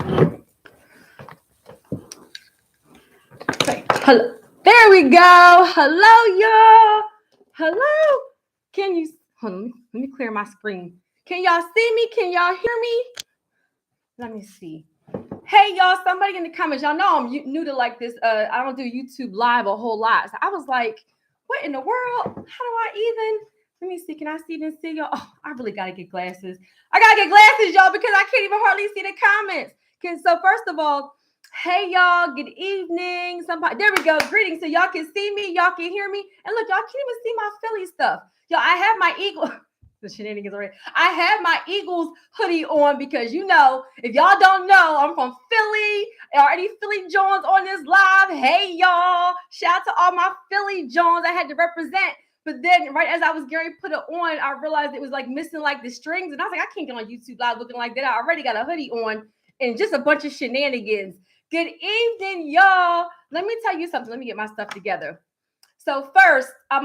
Okay. Hello. There we go. Hello, y'all. Hello. Can you hold on, let me clear my screen. Can y'all see me? Can y'all hear me? Let me see. Hey, y'all, somebody in the comments. Y'all know I'm new to like this. I don't do YouTube live a whole lot. So I was like, what in the world? How do I even? Let me see. Can I even see y'all? Oh, I really got to get glasses. I got to get glasses, y'all, because I can't even hardly see the comments. So first of all, hey, y'all, good evening. Somebody, there we go. Greetings. So y'all can see me. Y'all can hear me. And look, y'all can't even see my Philly stuff. Y'all, I have my Eagle. The shenanigans already. I have my Eagles hoodie on because if y'all don't know, I'm from Philly. Are any Philly Jones on this live? Hey y'all! Shout out to all my Philly Jones. I had to represent, but then right as I was getting put it on, I realized it was like missing like the strings, and I was like, I can't get on YouTube live looking like that. I already got a hoodie on and just a bunch of shenanigans. Good evening, y'all. Let me tell you something. Let me get my stuff together. So first, let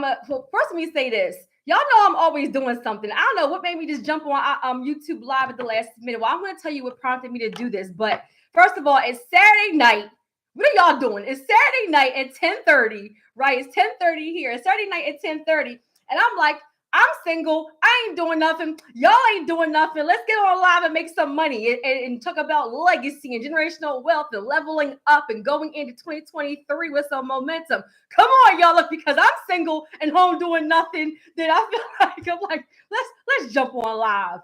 me say this. Y'all know I'm always doing something. I don't know what made me just jump on YouTube live at the last minute. Well, I'm going to tell you what prompted me to do this. But first of all, it's Saturday night. What are y'all doing? It's Saturday night at 10:30, right? It's 10:30 here. It's Saturday night at 10:30. And I'm like, I'm single. I ain't doing nothing. Y'all ain't doing nothing. Let's get on live and make some money and talk about legacy and generational wealth and leveling up and going into 2023 with some momentum. Come on, y'all. Look, because I'm single and home doing nothing, then I feel like let's jump on live.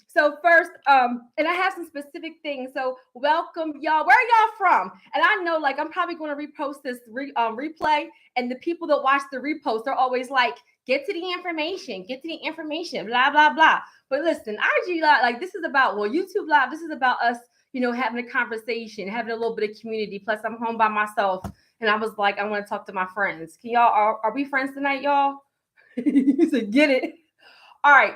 So first, and I have some specific things. So welcome, y'all. Where are y'all from? And I know, like, I'm probably going to repost this replay, and the people that watch the repost are always like, get to the information, blah, blah, blah. But listen, IG Live, like this is about, YouTube Live, this is about us, having a conversation, having a little bit of community. Plus, I'm home by myself. And I was like, I want to talk to my friends. Can y'all, are we friends tonight, y'all? You said, get it. All right.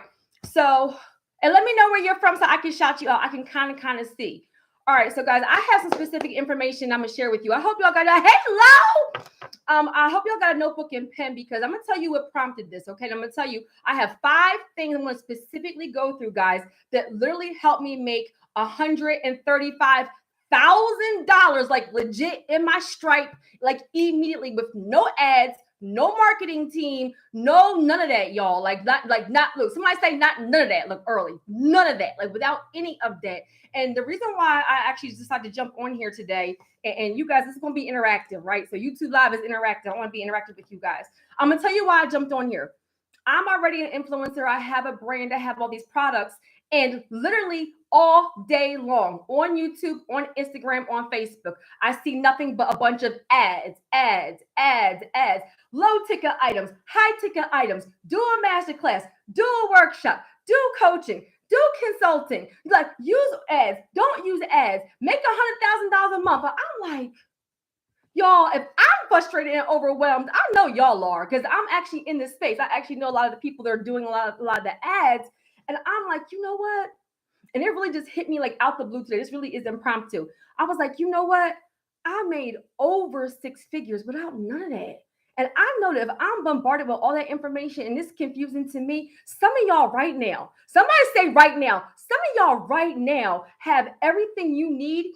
So, and let me know where you're from so I can shout you out. I can kind of see. All right. So, guys, I have some specific information I'm going to share with you. I hope y'all got a hello. I hope y'all got a notebook and pen because I'm going to tell you what prompted this. Okay. And I'm going to tell you, I have 5 things I'm going to specifically go through, guys, that literally helped me make $135,000, like legit in my stripe, like immediately with no ads, no marketing team, none of that, y'all. Look, somebody say none of that. Look, early, none of that, like without any of that. And the reason why I actually decided to jump on here today, and you guys, this is going to be interactive, right? So YouTube Live is interactive. I want to be interactive with you guys. I'm going to tell you why I jumped on here. I'm already an influencer. I have a brand. I have all these products. And literally all day long on YouTube, on Instagram, on Facebook, I see nothing but a bunch of ads. Low ticket items, high ticket items, do a masterclass, do a workshop, do coaching, do consulting. Like, use ads, don't use ads, make $100,000 a month. But I'm like, y'all, if I'm frustrated and overwhelmed, I know y'all are, because I'm actually in this space. I actually know a lot of the people that are doing a lot of the ads. And I'm like, you know what? And it really just hit me like out the blue today. This really is impromptu. I was like, you know what? I made over 6 figures without none of that. And I know that if I'm bombarded with all that information and it's confusing to me, some of y'all right now, somebody say right now, some of y'all right now have everything you need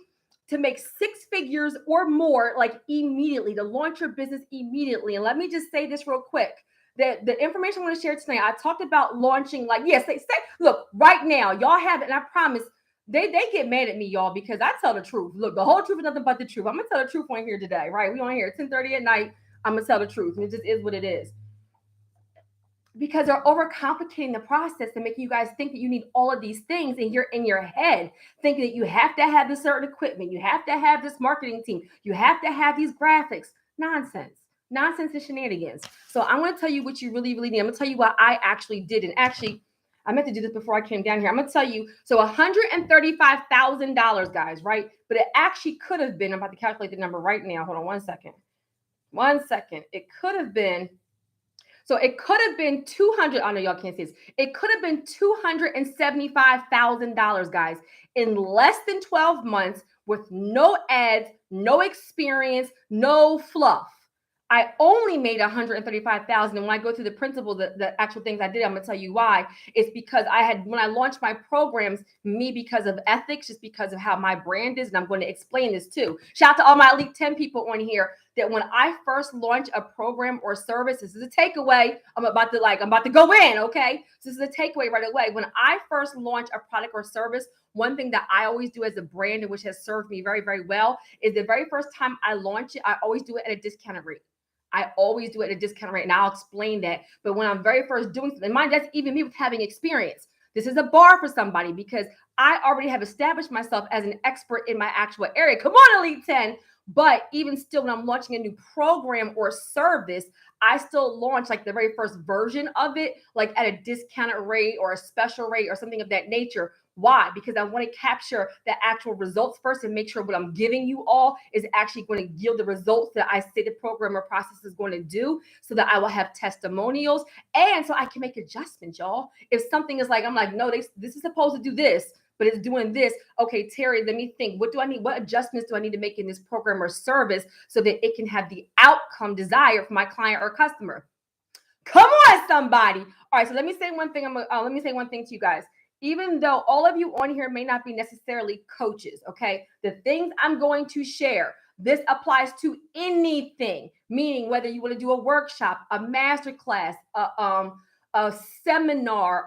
to make 6 figures or more, like immediately, to launch your business immediately. And let me just say this real quick. The information I'm going to share tonight, I talked about launching, like, yes, they say, look, right now, y'all have it, and I promise, they get mad at me, y'all, because I tell the truth. Look, the whole truth is nothing but the truth. I'm going to tell the truth on here today, right? We on here at 10:30 at night. I'm going to tell the truth, and it just is what it is. Because they're overcomplicating the process and making you guys think that you need all of these things, and you're in your head thinking that you have to have this certain equipment, you have to have this marketing team, you have to have these graphics. Nonsense and shenanigans. So I'm going to tell you what you really, really need. I'm going to tell you what I actually did. And actually, I meant to do this before I came down here. I'm going to tell you, so $135,000, guys, right? But it actually could have been, I'm about to calculate the number right now. Hold on 1 second. It could have been, so it could have been 200. I know y'all can't see this. It could have been $275,000, guys, in less than 12 months with no ads, no experience, no fluff. I only made 135,000. And when I go through the principles, the actual things I did, I'm gonna tell you why. It's because when I launched my programs, because of ethics, just because of how my brand is, and I'm going to explain this too. Shout out to all my Elite 10 people on here. That when I first launch a program or service, this is a takeaway. I'm about to go in, okay? So this is a takeaway right away. When I first launch a product or service, one thing that I always do as a brand, and which has served me very, very well, is the very first time I launch it, I always do it at a discounted rate. I always do it at a discount rate, and I'll explain that. But when I'm very first doing something, mind that's even me with having experience. This is a bar for somebody because I already have established myself as an expert in my actual area. Come on, Elite 10. But even still, when I'm launching a new program or service, I still launch like the very first version of it, like at a discounted rate or a special rate or something of that nature. Why? Because I want to capture the actual results first and make sure what I'm giving you all is actually going to yield the results that I say the program or process is going to do, so that I will have testimonials and so I can make adjustments, y'all. If something is like, I'm like, no, this is supposed to do this, but it's doing this. Okay, Terry, let me think. What do I need? What adjustments do I need to make in this program or service so that it can have the outcome desired for my client or customer? Come on, somebody. All right, so let me say one thing. Let me say one thing to you guys. Even though all of you on here may not be necessarily coaches, okay, the things I'm going to share, this applies to anything, meaning whether you want to do a workshop, a master class, a seminar,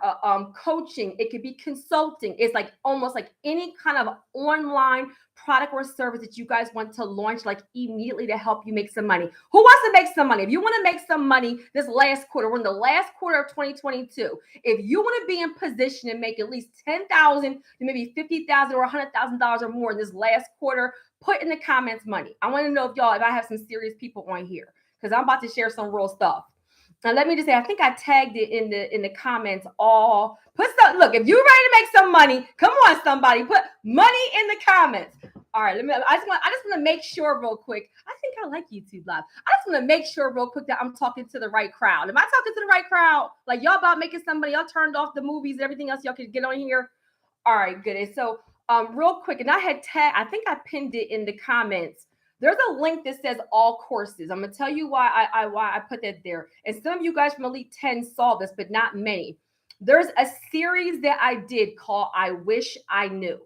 coaching, it could be consulting. It's like almost like any kind of online product or service that you guys want to launch like immediately to help you make some money. Who wants to make some money? If you want to make some money this last quarter, we're in the last quarter of 2022. If you want to be in position and make at least $10,000 to maybe $50,000 or $100,000 or more in this last quarter, put in the comments money. I want to know if I have some serious people on here because I'm about to share some real stuff. Now let me just say, I think I tagged it in the comments. All put some. Look, if you're ready to make some money, come on, somebody, put money in the comments. All right, I just want to make sure real quick. I think I like YouTube Live. I just want to make sure real quick that I'm talking to the right crowd. Am I talking to the right crowd? Like y'all about making somebody? Y'all turned off the movies and everything else y'all could get on here. All right, good. And so real quick, and I think I pinned it in the comments. There's a link that says all courses. I'm gonna tell you why I put that there. And some of you guys from Elite 10 saw this, but not many. There's a series that I did called I Wish I Knew.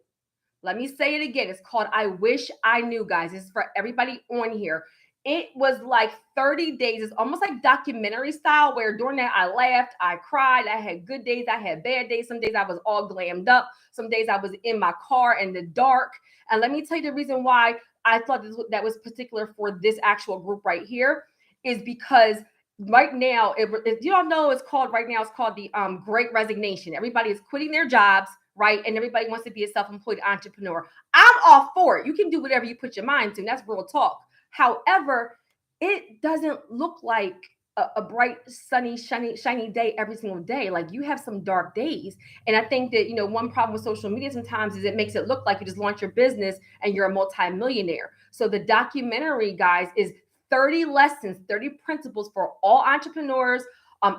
Let me say it again. It's called I Wish I Knew, guys. It's for everybody on here. It was like 30 days. It's almost like documentary style, where during that I laughed, I cried, I had good days, I had bad days. Some days I was all glammed up. Some days I was in my car in the dark. And let me tell you the reason why I thought that was particular for this actual group right here is because right now, if you don't know, it's called the Great Resignation. Everybody is quitting their jobs, right? And everybody wants to be a self-employed entrepreneur. I'm all for it. You can do whatever you put your mind to. And that's real talk. However, it doesn't look like a bright, sunny, shiny day every single day. Like you have some dark days. And I think that, one problem with social media sometimes is it makes it look like you just launch your business and you're a multimillionaire. So the documentary, guys, is 30 lessons, 30 principles for all entrepreneurs,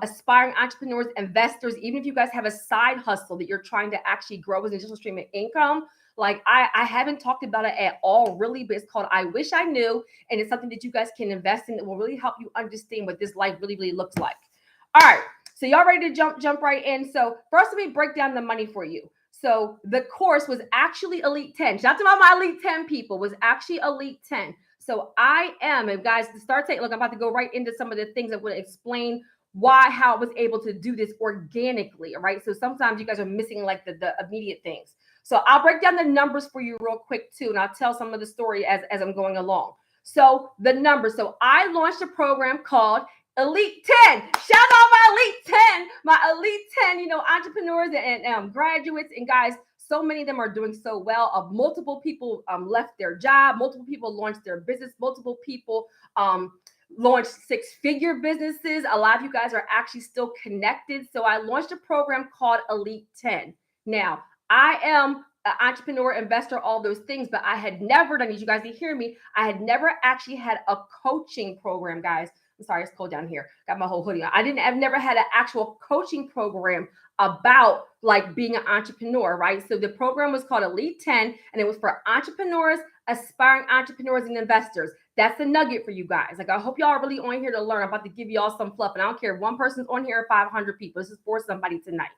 aspiring entrepreneurs, investors. Even if you guys have a side hustle that you're trying to actually grow as an additional stream of income, like I haven't talked about it at all, really, but it's called I Wish I Knew. And it's something that you guys can invest in that will really help you understand what this life really, really looks like. All right. So y'all ready to jump right in? So first, let me break down the money for you. So the course was actually Elite 10. Shout out to all my Elite 10 people, was actually Elite 10. So I am, and guys, to start taking, look, I'm about to go right into some of the things that would explain how I was able to do this organically. All right. So sometimes you guys are missing like the immediate things. So I'll break down the numbers for you real quick too, and I'll tell some of the story as I'm going along. So the numbers. So I launched a program called Elite 10. Shout out my Elite 10, entrepreneurs and graduates. And guys, so many of them are doing so well. Multiple people left their job. Multiple people launched their business. Multiple people launched six-figure businesses. A lot of you guys are actually still connected. So I launched a program called Elite 10. Now, I am an entrepreneur, investor, all those things, but I had never done, as you guys can hear me, I had never actually had a coaching program, guys. I'm sorry, it's cold down here. Got my whole hoodie on. I've never had an actual coaching program about like being an entrepreneur, right? So the program was called Elite 10, and it was for entrepreneurs, aspiring entrepreneurs, and investors. That's a nugget for you guys. Like, I hope y'all are really on here to learn. I'm about to give y'all some fluff, and I don't care if one person's on here or 500 people. This is for somebody tonight,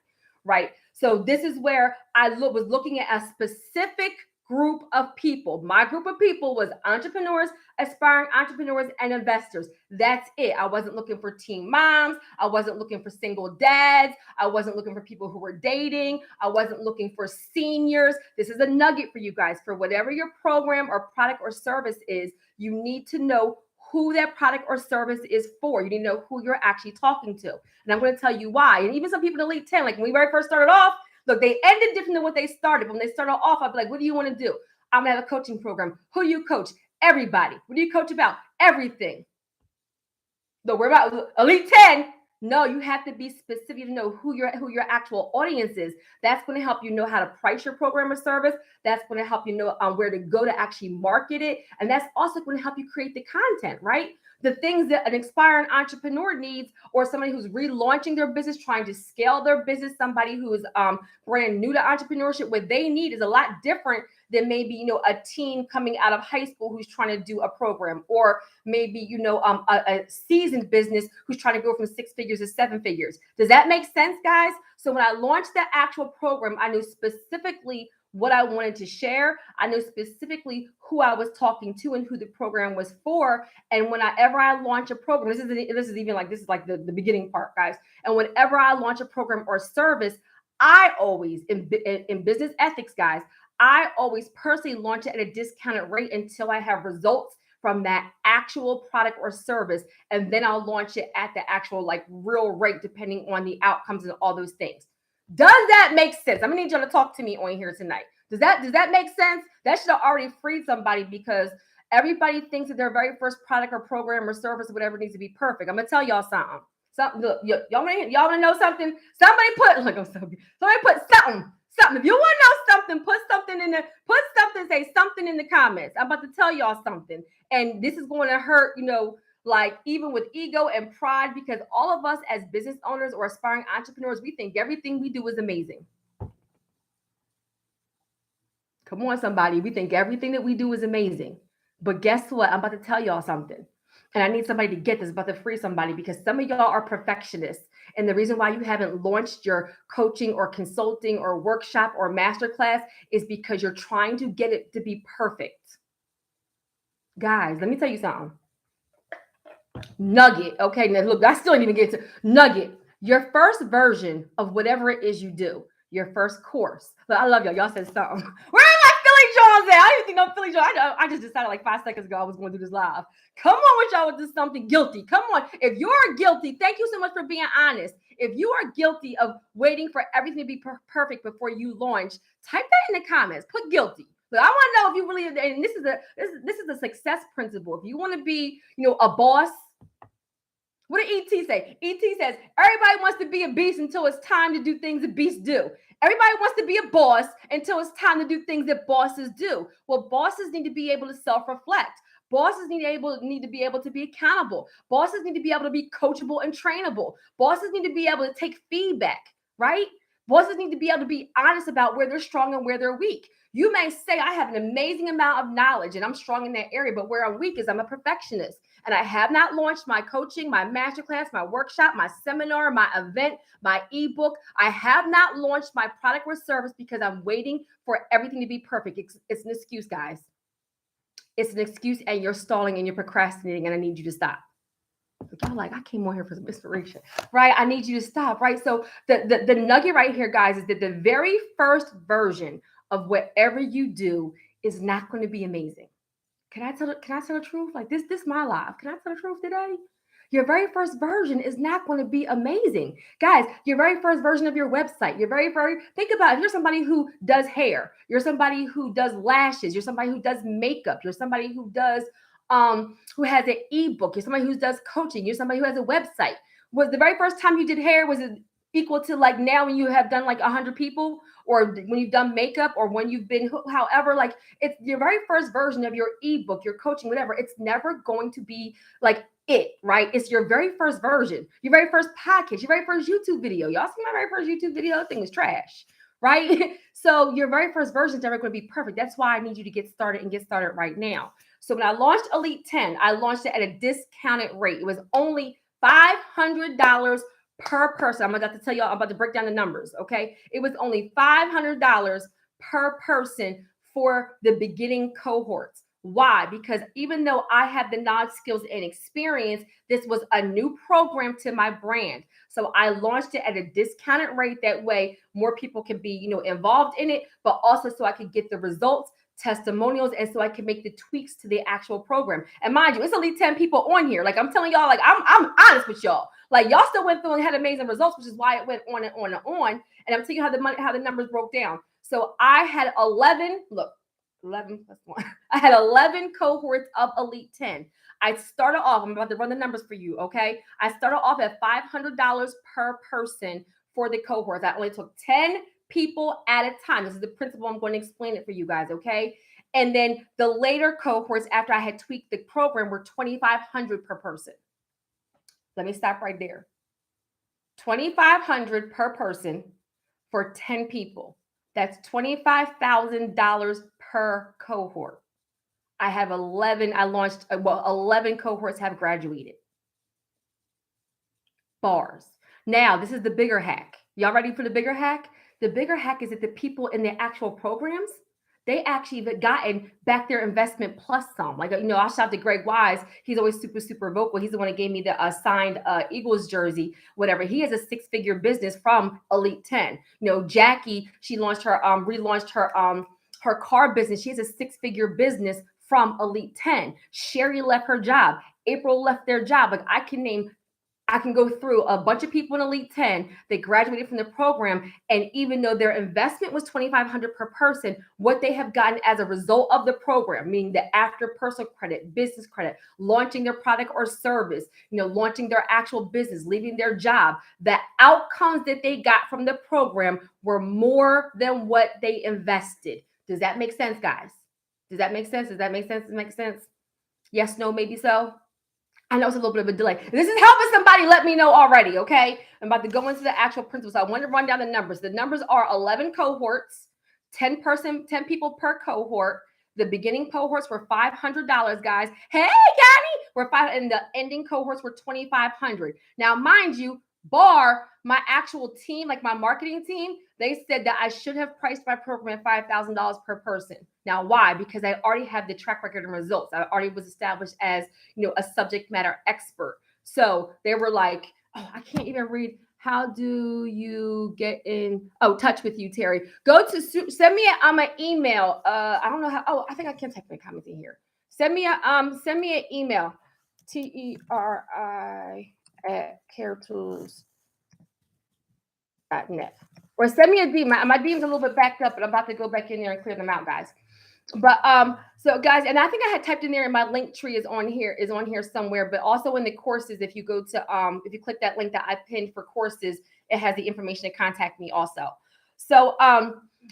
right? So this is where I was looking at a specific group of people. My group of people was entrepreneurs, aspiring entrepreneurs, and investors. That's it. I wasn't looking for teen moms. I wasn't looking for single dads. I wasn't looking for people who were dating. I wasn't looking for seniors. This is a nugget for you guys. For whatever your program or product or service is, you need to know who that product or service is for. You need to know who you're actually talking to. And I'm going to tell you why. And even some people in Elite 10, like when we very first started off, look, they ended different than what they started. But when they started off, I'd be like, what do you want to do? I'm going to have a coaching program. Who do you coach? Everybody. What do you coach about? Everything. Look, we're about Elite 10. No, you have to be specific to know who your actual audience is. That's going to help you know how to price your program or service. That's going to help you know where to go to actually market it. And that's also going to help you create the content, right? The things that an aspiring entrepreneur needs, or somebody who's relaunching their business, trying to scale their business, somebody who is brand new to entrepreneurship, what they need is a lot different than maybe, you know, a teen coming out of high school who's trying to do a program, or maybe, you know, a seasoned business who's trying to go from 6 figures to 7 figures. Does that make sense, guys? So when I launched that actual program, I knew specifically what I wanted to share. I knew specifically who I was talking to and who the program was for. And whenever I launch a program, this is like the beginning part, guys. And whenever I launch a program or service, I always, in business ethics, guys, I always personally launch it at a discounted rate until I have results from that actual product or service. And then I'll launch it at the actual like real rate, depending on the outcomes and all those things. Does that make sense? I'm gonna need y'all to talk to me on here tonight. Does that make sense? That should have already freed somebody, because everybody thinks that their very first product or program or service or whatever needs to be perfect. I'm gonna tell y'all something. Look, y'all wanna know something? Somebody put somebody put something. If you want to know something, put something, say something in the comments. I'm about to tell y'all something. And this is going to hurt, you know, like even with ego and pride, because all of us as business owners or aspiring entrepreneurs, we think everything we do is amazing. Come on, somebody. We think everything that we do is amazing. But guess what? I'm about to tell y'all something. And I need somebody to get this, about to free somebody, because some of y'all are perfectionists. And the reason why you haven't launched your coaching or consulting or workshop or masterclass is because you're trying to get it to be perfect. Guys, let me tell you something. Nugget. Okay, now look, I still didn't even get to nugget. Your first version of whatever it is you do, your first course. But I love y'all. Y'all said something. Where are my Philly Jones at? I didn't think no Philly Jones. I just decided like 5 seconds ago I was going to do this live. Come on with y'all with this something guilty. Come on. If you're guilty, thank you so much for being honest. If you are guilty of waiting for everything to be perfect before you launch, type that in the comments. Put guilty. But I want to know if you really, and this is a success principle. If you want to be, you know, a boss. What did ET say? ET says, everybody wants to be a beast until it's time to do things that beasts do. Everybody wants to be a boss until it's time to do things that bosses do. Well, bosses need to be able to self-reflect. Bosses need to be able to be accountable. Bosses need to be able to be coachable and trainable. Bosses need to be able to take feedback, right? Bosses need to be able to be honest about where they're strong and where they're weak. You may say, I have an amazing amount of knowledge and I'm strong in that area, but where I'm weak is I'm a perfectionist. And I have not launched my coaching, my masterclass, my workshop, my seminar, my event, my ebook. I have not launched my product or service because I'm waiting for everything to be perfect. It's an excuse, guys. It's an excuse, and you're stalling and you're procrastinating, and I need you to stop. Y'all like, I came on here for some inspiration, right? I need you to stop, right? So the nugget right here, guys, is that the very first version of whatever you do is not going to be amazing. Can I tell the truth? Like this my life. Can I tell the truth today? Your very first version is not going to be amazing. Guys, your very first version of your website, think about it. If you're somebody who does hair, you're somebody who does lashes, you're somebody who does makeup, you're somebody who does who has an ebook, you're somebody who does coaching, you're somebody who has a website. Was the very first time you did hair, was it equal to like now when you have done like 100 people, or when you've done makeup, or when you've been, however, like it's your very first version of your ebook, your coaching, whatever. It's never going to be like it, right? It's your very first version, your very first podcast, your very first YouTube video. Y'all see my very first YouTube video? That thing was trash, right? So your very first version is never going to be perfect. That's why I need you to get started and get started right now. So when I launched Elite 10, I launched it at a discounted rate. It was only $500 per person. I'm about to tell y'all, I'm about to break down the numbers, okay? It was only $500 per person for the beginning cohorts. Why? Because even though I had the knowledge, skills, and experience, this was a new program to my brand. So I launched it at a discounted rate. That way, more people can be, involved in it, but also so I could get the results, testimonials, and so I can make the tweaks to the actual program. And mind you, it's only 10 people on here. Like I'm telling y'all, like I'm honest with y'all. Like y'all still went through and had amazing results, which is why it went on and on and on. And I'm telling you how the numbers broke down. So I had 11 plus 1. I had 11 cohorts of Elite 10. I started off, I'm about to run the numbers for you, okay? I started off at $500 per person for the cohorts. I only took 10 people at a time. This is the principle. I'm going to explain it for you guys, okay? And then the later cohorts, after I had tweaked the program, were $2,500 per person. Let me stop right there. $2,500 per person for 10 people. That's $25,000 per cohort. I have 11. I launched, 11 cohorts have graduated. Bars. Now, this is the bigger hack. Y'all ready for the bigger hack? The bigger hack is that the people in the actual programs, they actually have gotten back their investment plus some. Like, I shout to Greg Wise. He's always super, super vocal. He's the one that gave me the signed Eagles jersey, whatever. He has a 6-figure business from Elite 10. Jackie, she launched her, relaunched her car business. She has a 6-figure business from Elite 10. Sherry left her job. April left their job. Like I can go through a bunch of people in Elite 10 that graduated from the program, and even though their investment was $2,500 per person, what they have gotten as a result of the program, meaning the after personal credit, business credit, launching their product or service, launching their actual business, leaving their job, the outcomes that they got from the program were more than what they invested. Does that make sense, guys? Does that make sense? Does that make sense? Does it make sense? Yes, no, maybe so. I know it's a little bit of a delay. This is helping somebody let me know already, okay? I'm about to go into the actual principles. I want to run down the numbers. The numbers are 11 cohorts, 10 people per cohort. The beginning cohorts were $500, guys. Hey, Connie, we're $500, and the ending cohorts were $2,500. Now, mind you, bar my actual team, like my marketing team, they said that I should have priced my program at $5,000 per person. Now, why? Because I already have the track record and results. I already was established as, a subject matter expert. So they were like, oh, I can't even read. How do you get in touch with you, Terry? Go to send me an email. I don't know how. Oh, I think I can type my comments in here. Send me an email. TERI@caretools.net. Or send me a DM. My DM's a little bit backed up, but I'm about to go back in there and clear them out, guys. But so guys, and I think I had typed in there, and my link tree is on here somewhere, but also in the courses, if you go to if you click that link that I pinned for courses, it has the information to contact me also. So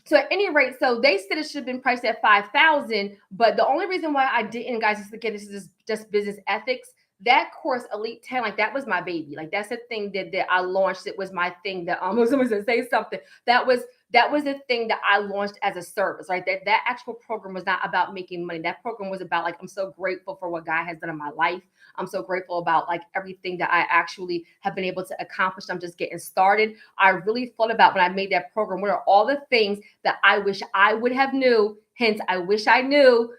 so at any rate, so they said it should have been priced at $5,000, but the only reason why I didn't, guys, is again, this is just business ethics. That course, Elite 10, like that was my baby. Like that's the thing that I launched. It was my thing that someone said say something. That was the thing that I launched as a service, right? That actual program was not about making money. That program was about like, I'm so grateful for what God has done in my life. I'm so grateful about like everything that I actually have been able to accomplish. I'm just getting started. I really thought about when I made that program, what are all the things that I wish I would have knew? Hence, I wish I knew.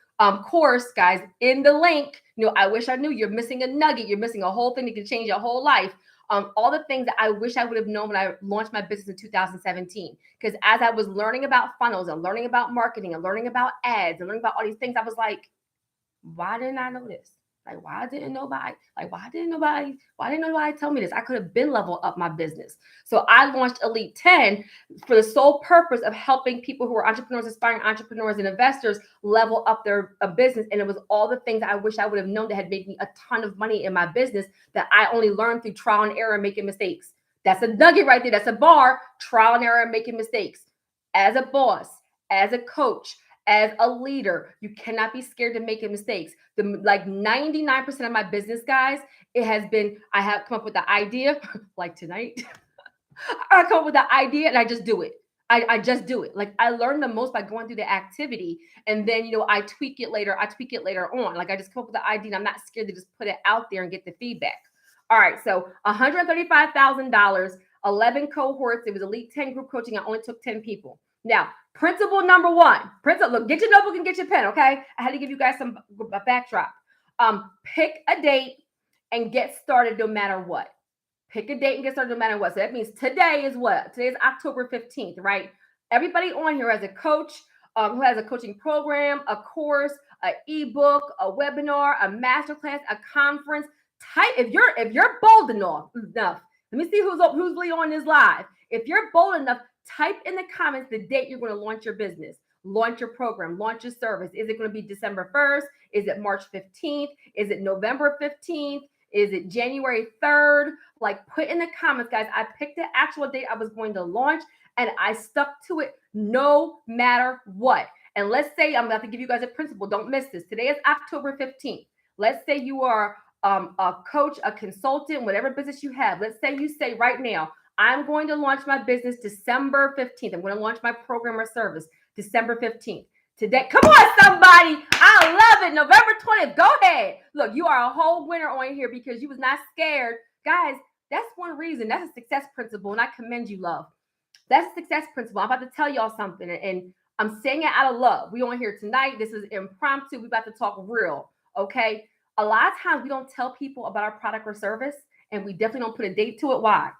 Course, guys, in the link, I wish I knew. You're missing a nugget. You're missing a whole thing that can change your whole life. All the things that I wish I would have known when I launched my business in 2017. Because as I was learning about funnels and learning about marketing and learning about ads and learning about all these things, I was like, why didn't I know this? Like, why didn't nobody tell me this? I could have been level up my business. So I launched Elite 10 for the sole purpose of helping people who are entrepreneurs, aspiring entrepreneurs, and investors level up their business. And it was all the things I wish I would have known that had made me a ton of money in my business that I only learned through trial and error and making mistakes. That's a nugget right there. That's a bar. Trial and error and making mistakes. As a boss, as a coach, as a leader, you cannot be scared to make mistakes. Like 99% of my business, guys, it has been, I have come up with the idea, like tonight. I come up with the idea and I just do it. I just do it. Like I learn the most by going through the activity, and then I tweak it later. I tweak it later on. Like I just come up with the idea and I'm not scared to just put it out there and get the feedback. All right, so $135,000, 11 cohorts. It was Elite 10 group coaching. I only took 10 people. Now, principle number one. Look, get your notebook and get your pen, okay? I had to give you guys a backdrop. Pick a date and get started no matter what. Pick a date and get started no matter what. So that means today is what? Today is October 15th, right? Everybody on here has a coach who has a coaching program, a course, an ebook, a webinar, a masterclass, a conference. Type if you're bold enough. Let me see who's really on this live. If you're bold enough, type in the comments the date you're going to launch your business, launch your program, launch your service. Is it going to be December 1st? Is it March 15th? Is it November 15th? Is it January 3rd? Like, put in the comments, guys. I picked the actual date I was going to launch and I stuck to it no matter what. And let's say I'm about to give you guys a principle. Don't miss this. Today is October 15th. Let's say you are a coach, a consultant, whatever business you have. Let's say you say right now, I'm going to launch my business December 15th. I'm going to launch my program or service December 15th. Today, come on, somebody. I love it. November 20th. Go ahead. Look, you are a whole winner on here because you was not scared. Guys, that's one reason. That's a success principle, and I commend you, love. That's a success principle. I'm about to tell y'all something, and I'm saying it out of love. We on here tonight. This is impromptu. We about to talk real, okay? A lot of times we don't tell people about our product or service, and we definitely don't put a date to it. Why?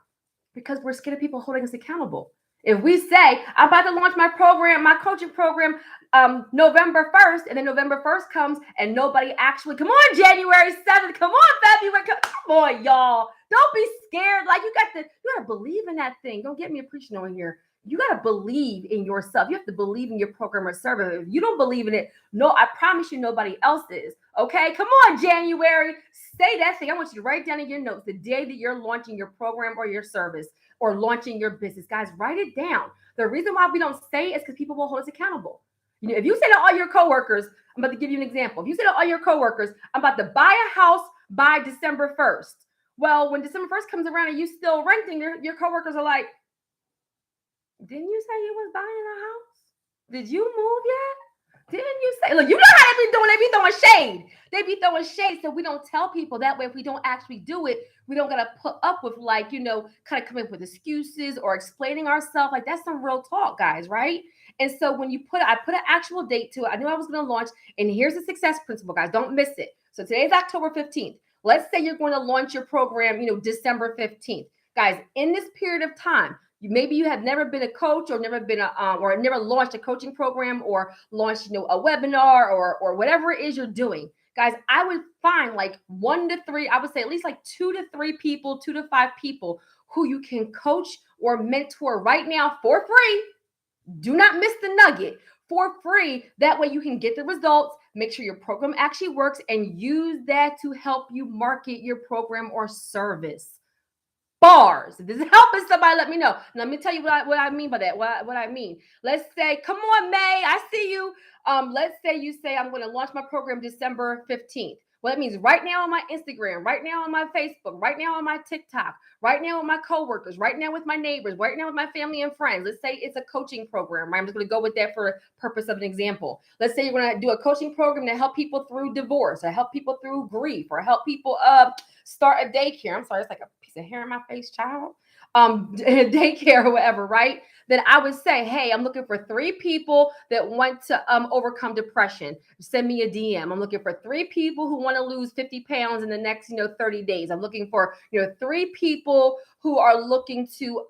Because we're scared of people holding us accountable. If we say, I'm about to launch my program, my coaching program, November 1st, and then November 1st comes and nobody actually, come on, January 7th, come on, February, come on, y'all. Don't be scared. Like, you gotta believe in that thing. Don't get me preaching on here. You got to believe in yourself. You have to believe in your program or service. If you don't believe in it, no, I promise you nobody else is. Okay, come on, January. Say that thing. I want you to write down in your notes the day that you're launching your program or your service or launching your business. Guys, write it down. The reason why we don't say it is because people will hold us accountable. If you say to all your coworkers, I'm about to give you an example. If you say to all your coworkers, I'm about to buy a house by December 1st. Well, when December 1st comes around and you still renting, your coworkers are like, didn't you say you was buying a house? Did you move yet? Didn't you say? Look, you know how they be doing. They be throwing shade. They be throwing shade. So we don't tell people that way. If we don't actually do it, we don't got to put up with kind of coming up with excuses or explaining ourselves. Like, that's some real talk, guys, right? And so when I put an actual date to it. I knew I was going to launch. And here's the success principle, guys. Don't miss it. So today's October 15th. Let's say you're going to launch your program, December 15th. Guys, in this period of time, maybe you have never been a coach or never been or never launched a coaching program or launched, a webinar or whatever it is you're doing. Guys, I would find like 1 to 3, I would say at least like 2 to 3 people, 2 to 5 people who you can coach or mentor right now for free. Do not miss the nugget. For free. That way you can get the results, make sure your program actually works, and use that to help you market your program or service. Bars. If this is helping somebody, let me know. Let me tell you what I mean by that. What I mean. Let's say, come on, May, I see you. Let's say you say, I'm going to launch my program December 15th. Well, that means right now on my Instagram, right now on my Facebook, right now on my TikTok, right now with my coworkers, right now with my neighbors, right now with my family and friends. Let's say it's a coaching program, right? I'm just going to go with that for purpose of an example. Let's say you're going to do a coaching program to help people through divorce, or help people through grief, or help people start a daycare. I'm sorry, it's like a piece of hair in my face, child. Daycare or whatever, right? Then I would say, hey, I'm looking for 3 people that want to overcome depression. Send me a DM. I'm looking for 3 people who want to lose 50 pounds in the next, 30 days. I'm looking for, 3 people who are looking to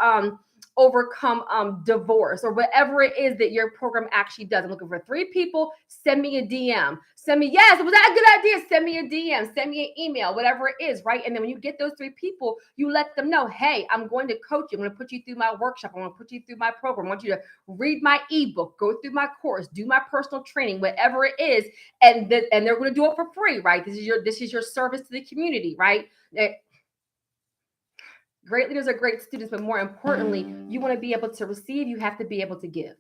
overcome divorce or whatever it is that your program actually does. I'm looking for 3 people. Send me a DM. Send me, yes, was that a good idea? Send me a DM. Send me an email, whatever it is, right? And then when you get those 3 people, you let them know, hey, I'm going to coach you. I'm going to put you through my workshop. I'm going to put you through my program. I want you to read my ebook, go through my course, do my personal training, whatever it is. And they're going to do it for free, right? This is your service to the community, right? Great leaders are great students, but more importantly, you want to be able to receive, you have to be able to give.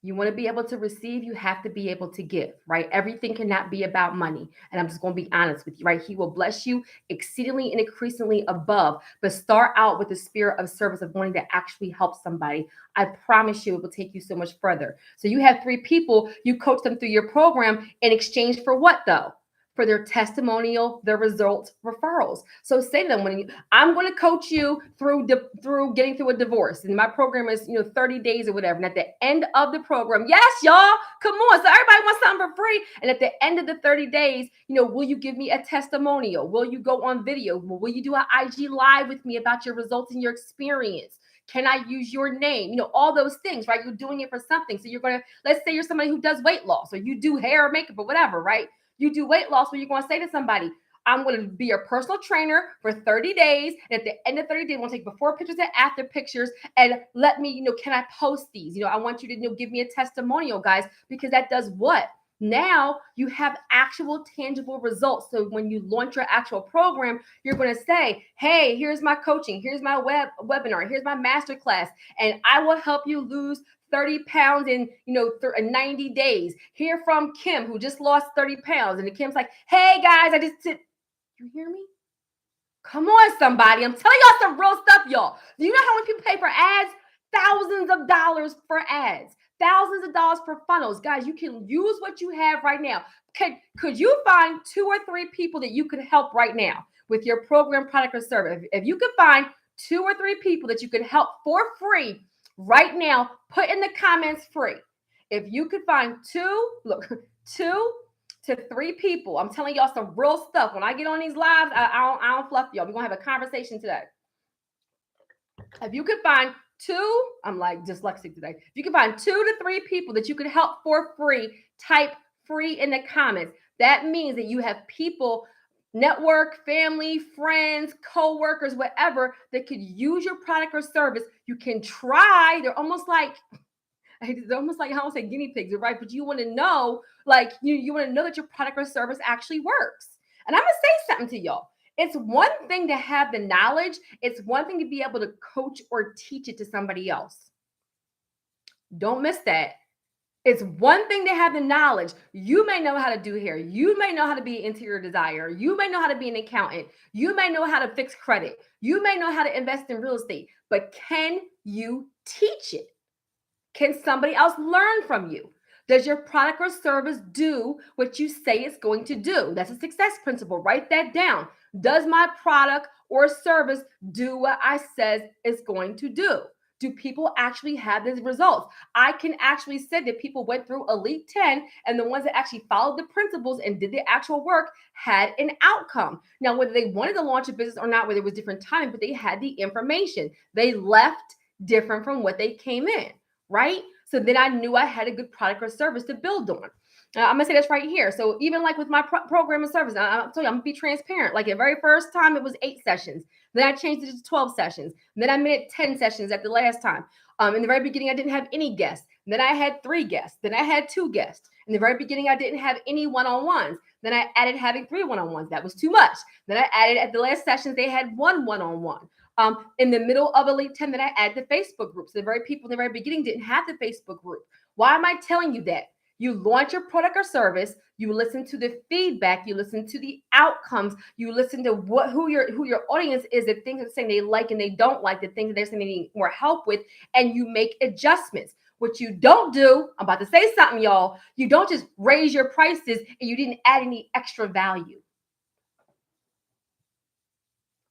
You want to be able to receive, you have to be able to give, right? Everything cannot be about money. And I'm just going to be honest with you, right? He will bless you exceedingly and increasingly above, but start out with the spirit of service, of wanting to actually help somebody. I promise you, it will take you so much further. So you have 3 people, you coach them through your program in exchange for what though? For their testimonial, their results, referrals. So say to them, I'm going to coach you through getting through a divorce, and my program is 30 days or whatever. And at the end of the program, yes, y'all, come on. So everybody wants something for free. And at the end of the 30 days, will you give me a testimonial? Will you go on video? Will you do an IG live with me about your results and your experience? Can I use your name? All those things, right? You're doing it for something. So you're going to, let's say you're somebody who does weight loss, or you do hair or makeup or whatever, right? You do weight loss, where you're going to say to somebody, I'm going to be your personal trainer for 30 days. And at the end of 30 days, I'm going to take before pictures and after pictures, and let me, can I post these? I want you to give me a testimonial, guys, because that does what? Now you have actual tangible results. So when you launch your actual program, you're going to say, hey, here's my coaching. Here's my webinar. Here's my masterclass. And I will help you lose 30 pounds in 90 days. Hear from Kim, who just lost 30 pounds. And Kim's like, hey guys, you hear me? Come on, somebody. I'm telling y'all some real stuff, y'all. Do you know how many people pay for ads? Thousands of dollars for ads. Thousands of dollars for funnels. Guys, you can use what you have right now. Could you find 2 or 3 people that you could help right now with your program, product, or service? If you could find 2 or 3 people that you could help for free right now, put in the comments free. If you could find 2 to 3 people, I'm telling y'all some real stuff. When I get on these lives, I don't fluff y'all. We're going to have a conversation today. If you could find 2, I'm like dyslexic today. If you can find 2 to 3 people that you could help for free, type free in the comments. That means that you have people, network, family, friends, co-workers, whatever, that could use your product or service. You can try. They're almost like, I don't say guinea pigs, right? But you want to know, like, you want to know that your product or service actually works. And I'm going to say something to y'all. It's one thing to have the knowledge. It's one thing to be able to coach or teach it to somebody else. Don't miss that. It's one thing to have the knowledge. You may know how to do hair. You may know how to be an interior designer. You may know how to be an accountant. You may know how to fix credit. You may know how to invest in real estate. But can you teach it? Can somebody else learn from you? Does your product or service do what you say it's going to do? That's a success principle. Write that down. Does my product or service do what I says it's going to do? Do people actually have these results? I can actually say that people went through Elite 10, and the ones that actually followed the principles and did the actual work had an outcome. Now, whether they wanted to launch a business or not, whether it was different timing, but they had the information. They left different from what they came in. Right? So then I knew I had a good product or service to build on. I'm gonna say this right here. So even like with my program and service, I'm telling you, I'm gonna be transparent. Like the very first time it was 8 sessions. Then I changed it to 12 sessions. Then I made it 10 sessions at the last time. In the very beginning, I didn't have any guests. Then I had 3 guests. Then I had 2 guests. In the very beginning, I didn't have any one-on-ones. Then I added having 3 one-on-ones. That was too much. Then I added at the last sessions, they had 1 one-on-one. In the middle of Elite 10, that I add the Facebook group. So the very people in the very beginning didn't have the Facebook group. Why am I telling you that? You launch your product or service, you listen to the feedback, you listen to the outcomes, you listen to who your audience is, the things they're saying they like and they don't like, the things that they're saying they need more help with, and you make adjustments. What you don't do, I'm about to say something, y'all, you don't just raise your prices and you didn't add any extra value.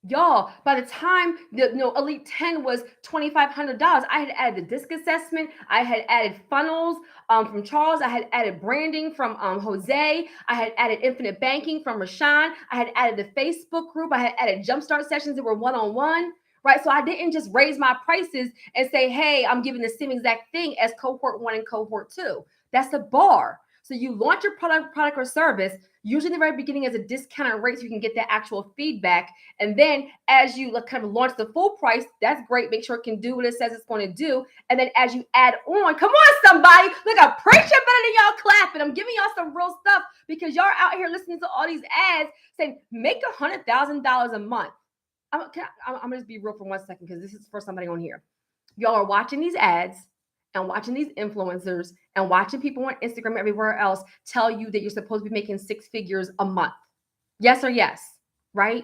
Y'all, by the time Elite 10 was $2,500, I had added the disc assessment. I had added funnels from Charles. I had added branding from Jose. I had added infinite banking from Rashawn. I had added the Facebook group. I had added jumpstart sessions that were one-on-one, right? So I didn't just raise my prices and say, hey, I'm giving the same exact thing as cohort 1 and cohort 2. That's the bar. So you launch your product or service, usually in the very beginning as a discounted rate so you can get that actual feedback. And then as you kind of launch the full price, that's great. Make sure it can do what it says it's going to do. And then as you add on, come on, somebody. Look, I'm preaching better than y'all clapping. I'm giving y'all some real stuff because y'all are out here listening to all these ads saying, make $100,000 a month. I'm gonna just be real for 1 second because this is for somebody on here. Y'all are watching these ads and watching these influencers and watching people on Instagram, everywhere else, tell you that you're supposed to be making 6 figures a month. Yes or yes, right?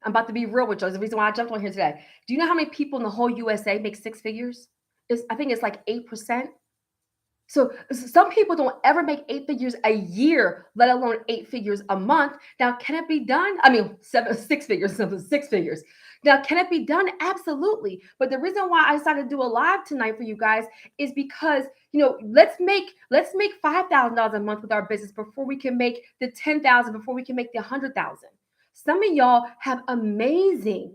I'm about to be real with you. That's the reason why I jumped on here today. Do you know how many people in the whole USA make 6 figures? I think it's like 8%. So some people don't ever make 8 figures a year, let alone 8 figures a month. Now, can it be done? I mean, 6 figures, 6 figures. Now, can it be done? Absolutely. But the reason why I decided to do a live tonight for you guys is because, let's make $5,000 a month with our business before we can make the 10,000, before we can make the 100,000. Some of y'all have amazing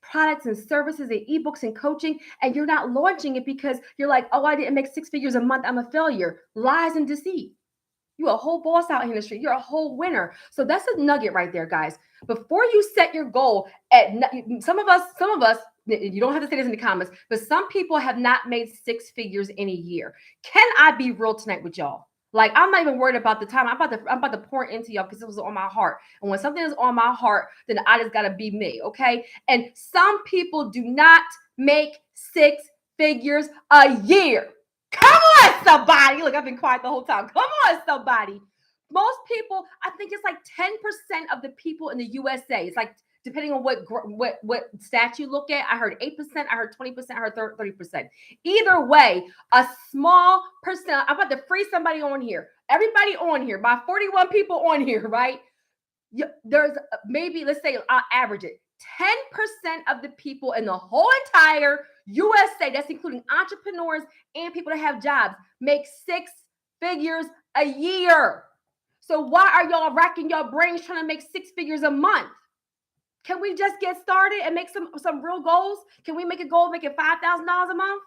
products and services and ebooks and coaching, and you're not launching it because you're like, oh, I didn't make 6 figures a month, I'm a failure. Lies and deceit. You're a whole boss out here in the street. You're a whole winner. So that's a nugget right there, guys. Before you set your goal, some of us, you don't have to say this in the comments, but some people have not made 6 figures in a year. Can I be real tonight with y'all? Like, I'm not even worried about the time. I'm about to pour into y'all because it was on my heart. And when something is on my heart, then I just gotta be me, okay? And some people do not make 6 figures a year. Come on, somebody. Look, I've been quiet the whole time. Come on, somebody. Most people, I think it's like 10% of the people in the USA. It's like, depending on what stat you look at, I heard 8%, I heard 20%, I heard 30%. Either way, a small percent. I'm about to free somebody on here. Everybody on here, my 41 people on here, right? There's maybe, let's say I'll average it. 10% of the people in the whole entire USA, that's including entrepreneurs and people that have jobs, make 6 figures a year. So why are y'all racking your brains trying to make 6 figures a month? Can we just get started and make some real goals? Can we make a goal of making $5,000 a month?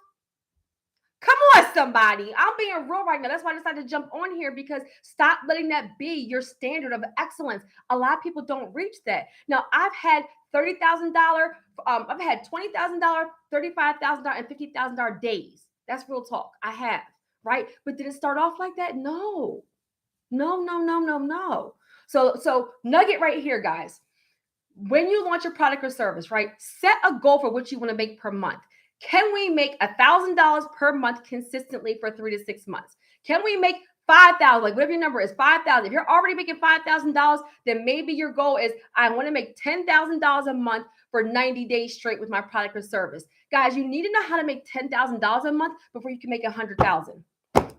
Come on, somebody. I'm being real right now. That's why I decided to jump on here, because stop letting that be your standard of excellence. A lot of people don't reach that. Now, I've had $30,000, I've had $20,000, $35,000, and $50,000 days. That's real talk. I have, right? But did it start off like that? No. So nugget right here, guys. When you launch your product or service, right, set a goal for what you want to make per month. Can we make $1,000 per month consistently for 3 to 6 months? Can we make 5,000, like whatever your number is, 5,000? If you're already making $5,000, then maybe your goal is, I want to make $10,000 a month for 90 days straight with my product or service. Guys, you need to know how to make $10,000 a month before you can make 100,000. That's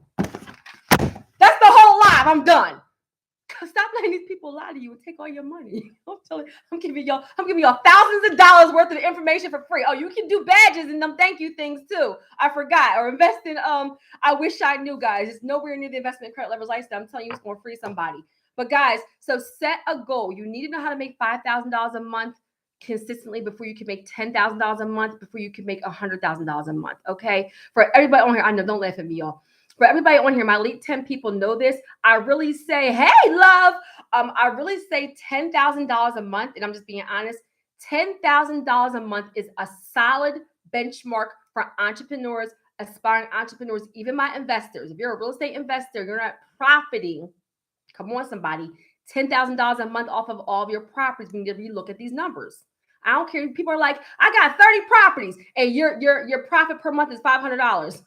the whole live. I'm done. Stop letting these people lie to you and take all your money. I'm giving y'all thousands of dollars worth of information for free. Oh, you can do badges and them thank you things too. I forgot. Or invest in I wish I knew, guys. It's nowhere near the investment credit levels lifestyle. I'm telling you, it's going to free somebody. But guys, so set a goal. You need to know how to make $5,000 a month consistently before you can make $10,000 a month, before you can make $100,000 a month. Okay. For everybody on here, I know, don't laugh at me, y'all. For everybody on here, my elite 10 people know this. I really say, hey, love. I really say $10,000 a month, and I'm just being honest. $10,000 a month is a solid benchmark for entrepreneurs, aspiring entrepreneurs, even my investors. If you're a real estate investor, you're not profiting. Come on, somebody. $10,000 a month off of all of your properties. When you look at these numbers, I don't care. People are like, I got 30 properties, and your profit per month is $500.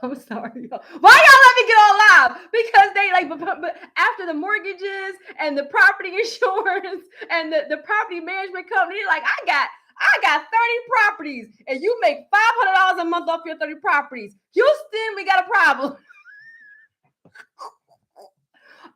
I'm sorry. Why y'all let me get all live? Because they but after the mortgages and the property insurance and the property management company, like, I got 30 properties and you make $500 a month off your 30 properties. Houston, we got a problem.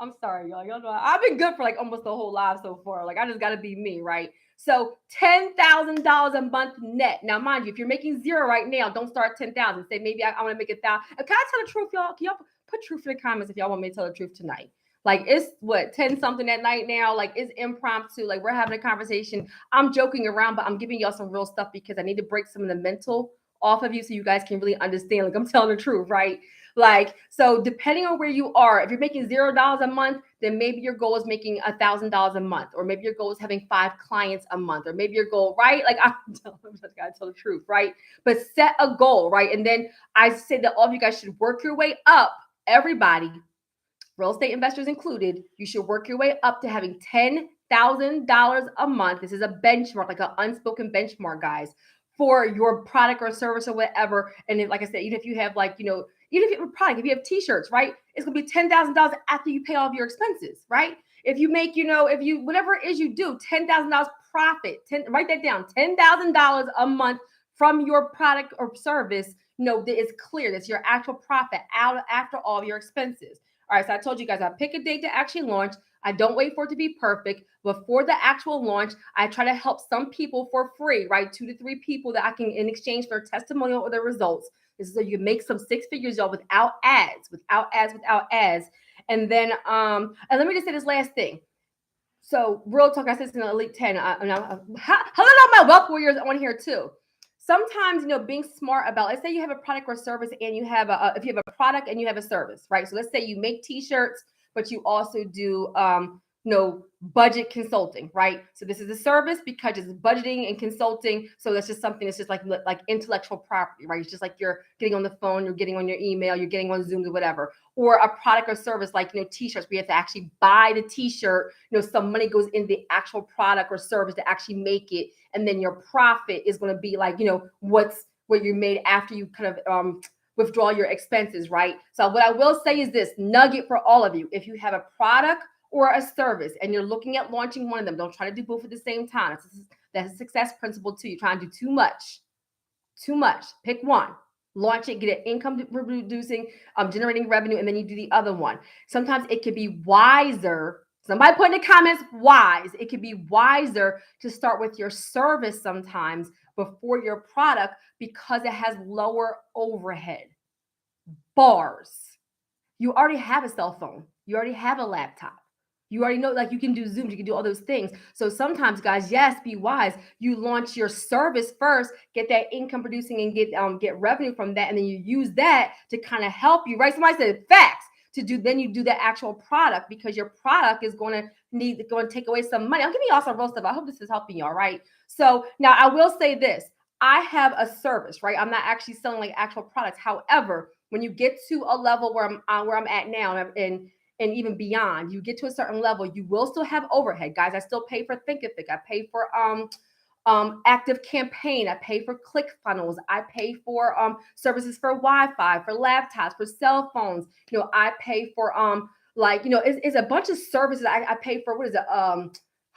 I'm sorry, y'all. Y'all know I've been good for like almost the whole live so far. Like, I just got to be me, right? So $10,000 a month net. Now, mind you, if you're making zero right now, don't start 10,000. Say, maybe I want to make 1,000. Can I tell the truth, y'all? Can y'all put truth in the comments if y'all want me to tell the truth tonight? Like, it's what, 10 something at night now. Like, it's impromptu. Like, we're having a conversation. I'm joking around, but I'm giving y'all some real stuff because I need to break some of the mental off of you so you guys can really understand. Like, I'm telling the truth, right? Like, so depending on where you are, if you're making $0 a month, then maybe your goal is making $1,000 a month, or maybe your goal is having 5 clients a month, or maybe your goal, right? Like, I gotta tell the truth, right? But set a goal, right? And then I say that all of you guys should work your way up. Everybody, real estate investors included, you should work your way up to having $10,000 a month. This is a benchmark, like an unspoken benchmark, guys, for your product or service or whatever. And if, like I said, even if you have like, even if you have a product, if you have t-shirts, right, it's gonna be $10,000 after you pay all of your expenses, right? If you make, if you, whatever it is you do, $10,000 profit, write that down, $10,000 a month from your product or service, that is clear. That's your actual profit out after all of your expenses. All right, so I told you guys, I pick a date to actually launch. I don't wait for it to be perfect. Before the actual launch, I try to help some people for free, right? 2 to 3 people that I can, in exchange for a testimonial or the results. This is so you make some 6 figures, y'all, without ads. And then, and let me just say this last thing. So real talk, I said it's an elite 10. Hello, my wealth warriors on here too. Sometimes, being smart about, let's say you have a product or service and you have if you have a product and you have a service, right? So let's say you make t-shirts, but you also do, budget consulting, right? So this is a service because it's budgeting and consulting. So that's just something that's just like intellectual property, right? It's just like you're getting on the phone, you're getting on your email, you're getting on Zoom or whatever. Or a product or service like, t-shirts, we have to actually buy the t-shirt, some money goes in the actual product or service to actually make it. And then your profit is going to be like, what you made after you kind of, withdraw your expenses, right? So what I will say is this nugget for all of you. If you have a product or a service and you're looking at launching one of them, don't try to do both at the same time. That's a success principle too. You're trying to do too much. Pick one, launch it, get an income producing, generating revenue, and then you do the other one. Sometimes it could be wiser. Somebody put in the comments, wise. It could be wiser to start with your service sometimes before your product because it has lower overhead. Bars. You already have a cell phone. You already have a laptop. You already know, like, you can do Zoom, you can do all those things. So sometimes, guys, yes, be wise. You launch your service first, get that income producing and get revenue from that. And then you use that to kind of help you, right? Somebody said facts. Then you do the actual product because your product is going to take away some money. I'm giving y'all some real stuff. I hope this is helping y'all, right? So now I will say this. I have a service, right? I'm not actually selling like actual products. However, when you get to a level where I'm at now and even beyond, you get to a certain level, you will still have overhead, guys. I still pay for Thinkific. I pay for Active Campaign. I pay for ClickFunnels. I pay for services for Wi-Fi, for laptops, for cell phones. I pay for it's a bunch of services. I pay for, what is it?